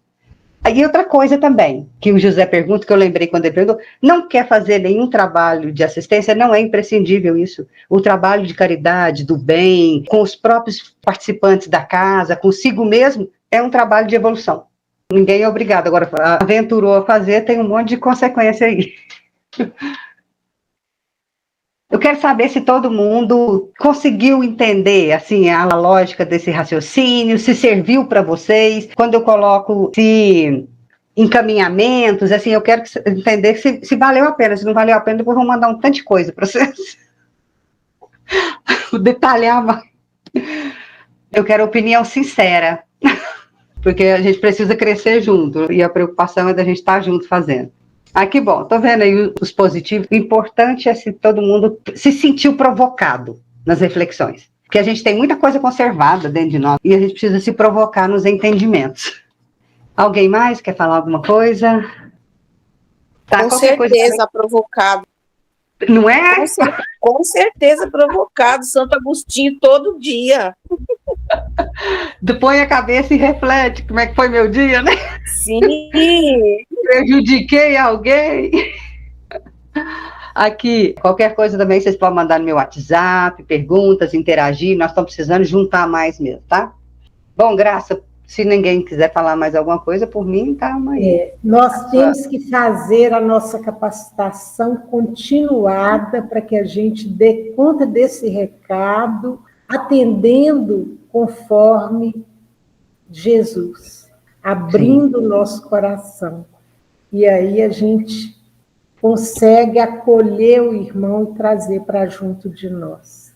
Aí outra coisa também, que o José pergunta, que eu lembrei quando ele perguntou, não quer fazer nenhum trabalho de assistência, não é imprescindível isso. O trabalho de caridade, do bem, com os próprios participantes da casa, consigo mesmo, é um trabalho de evolução. Ninguém é obrigado. Agora, aventurou a fazer, tem um monte de consequência aí. Eu quero saber se todo mundo conseguiu entender, assim, a lógica desse raciocínio, se serviu para vocês. Quando eu coloco encaminhamentos, assim, eu quero entender se valeu a pena. Se não valeu a pena, depois eu vou mandar um tanto de coisa para vocês. Vou detalhar mais. Eu quero opinião sincera, porque a gente precisa crescer junto, e a preocupação é da gente estar junto fazendo. Ah, que bom, tô vendo aí os positivos. O importante é se todo mundo se sentiu provocado nas reflexões. Porque a gente tem muita coisa conservada dentro de nós e a gente precisa se provocar nos entendimentos. Alguém mais quer falar alguma coisa? Tá, com certeza provocado. Não é? Com certeza provocado. Santo Agostinho todo dia. Põe a cabeça e reflete como é que foi meu dia, né? Sim. Prejudiquei alguém. Aqui, qualquer coisa também vocês podem mandar no meu WhatsApp, perguntas, interagir. Nós estamos precisando juntar mais mesmo, tá? Bom, Graça, se ninguém quiser falar mais alguma coisa, por mim, calma aí. Nós temos que fazer a nossa capacitação continuada para que a gente dê conta desse recado, atendendo conforme Jesus, abrindo o nosso coração. E aí a gente consegue acolher o irmão e trazer para junto de nós.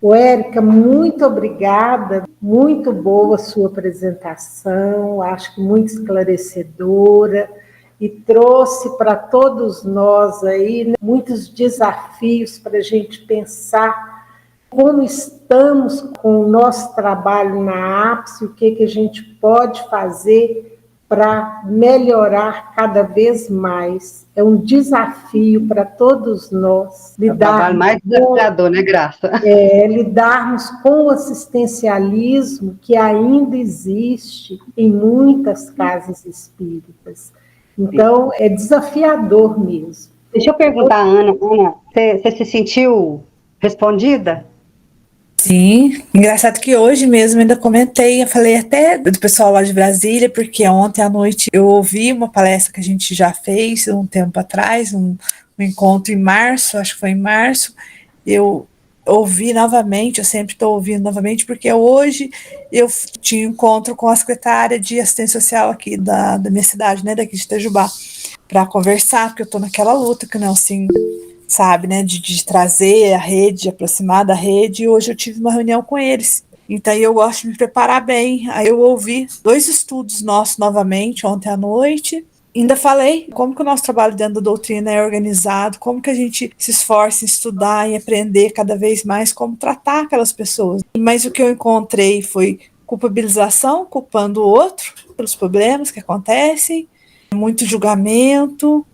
Érica, muito obrigada, muito boa a sua apresentação, acho que muito esclarecedora, e trouxe para todos nós aí, né, muitos desafios para a gente pensar como estamos com o nosso trabalho na APSE, o que a gente pode fazer para melhorar cada vez mais. É um desafio para todos nós lidarmos mais desafiador, né, Graça? Lidarmos com o assistencialismo que ainda existe em muitas casas espíritas. Então, é desafiador mesmo. Deixa eu perguntar, Ana, você se sentiu respondida? Sim, engraçado que hoje mesmo ainda comentei, eu falei até do pessoal lá de Brasília, porque ontem à noite eu ouvi uma palestra que a gente já fez um tempo atrás, um encontro em março, acho que foi em março, eu ouvi novamente, eu sempre estou ouvindo novamente, porque hoje eu tinha encontro com a secretária de assistência social aqui da minha cidade, né, daqui de Itajubá, para conversar, porque eu estou naquela luta que não, assim, sabe, né, de trazer a rede, de aproximar da rede, e hoje eu tive uma reunião com eles, então eu gosto de me preparar bem, aí eu ouvi 2 estudos nossos novamente, ontem à noite, ainda falei como que o nosso trabalho dentro da doutrina é organizado, como que a gente se esforça em estudar e aprender cada vez mais como tratar aquelas pessoas, mas o que eu encontrei foi culpabilização, culpando o outro pelos problemas que acontecem, muito julgamento.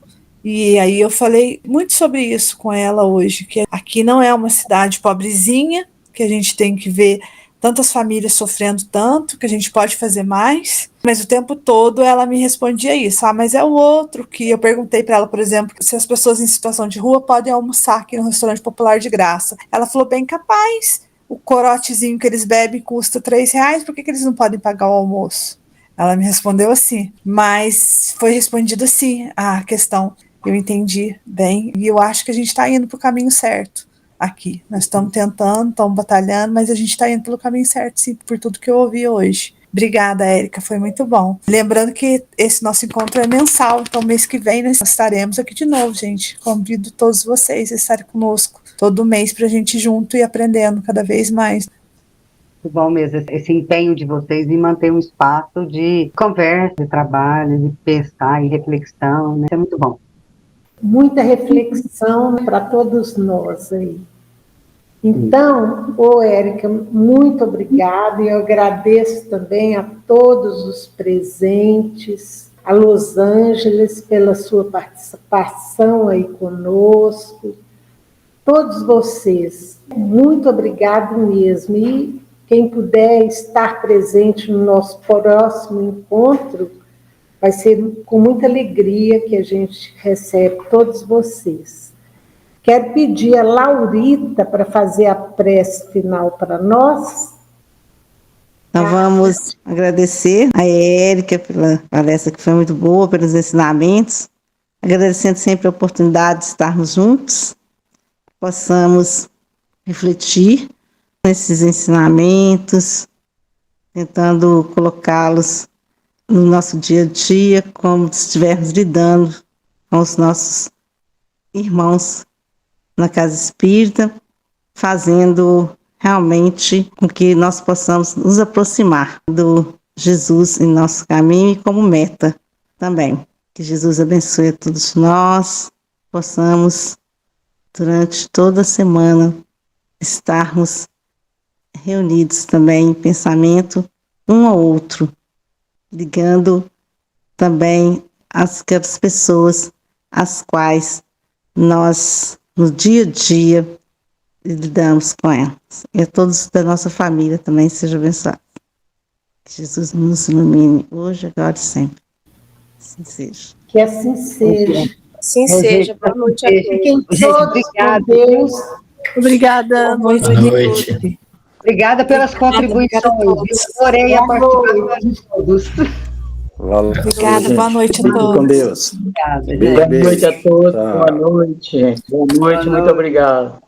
E aí eu falei muito sobre isso com ela hoje, que aqui não é uma cidade pobrezinha, que a gente tem que ver tantas famílias sofrendo tanto, que a gente pode fazer mais, mas o tempo todo ela me respondia isso, mas é o outro, que eu perguntei para ela, por exemplo, se as pessoas em situação de rua podem almoçar aqui no restaurante popular de graça. Ela falou, bem capaz, o corotezinho que eles bebem custa R$3, por que eles não podem pagar o almoço? Ela me respondeu assim, mas foi respondido assim, a questão. Eu entendi bem, e eu acho que a gente está indo para o caminho certo aqui. Nós estamos tentando, estamos batalhando, mas a gente está indo pelo caminho certo, sim, por tudo que eu ouvi hoje. Obrigada, Érica, foi muito bom. Lembrando que esse nosso encontro é mensal, então mês que vem nós estaremos aqui de novo, gente. Convido todos vocês a estarem conosco todo mês para a gente ir junto e aprendendo cada vez mais. Muito bom mesmo, esse empenho de vocês em manter um espaço de conversa, de trabalho, de pensar e reflexão, né? É muito bom. Muita reflexão para todos nós aí. Então, Érica, muito obrigada, e eu agradeço também a todos os presentes, a Los Angeles pela sua participação aí conosco, todos vocês, muito obrigado mesmo, e quem puder estar presente no nosso próximo encontro, vai ser com muita alegria que a gente recebe todos vocês. Quero pedir a Laurita para fazer a prece final para nós. Nós vamos agradecer a Érica pela palestra que foi muito boa, pelos ensinamentos, agradecendo sempre a oportunidade de estarmos juntos, possamos refletir nesses ensinamentos, tentando colocá-los no nosso dia a dia, como se estivermos lidando com os nossos irmãos na casa espírita, fazendo realmente com que nós possamos nos aproximar do Jesus em nosso caminho e como meta também. Que Jesus abençoe a todos nós, possamos durante toda a semana estarmos reunidos também em pensamento um ao outro, ligando também aquelas pessoas às quais nós, no dia a dia, lidamos com elas. E a todos da nossa família também sejam abençoados. Que Jesus nos ilumine hoje, agora e sempre. Assim seja. Que assim seja. Assim seja. Boa noite a todos. Fiquem todos com Deus. Obrigada. Boa noite. Obrigada pelas contribuições. Adorei a participação de todos. Obrigada, boa noite a todos. Com Deus. Obrigada. Boa noite a todos, boa noite. Boa noite, muito obrigado.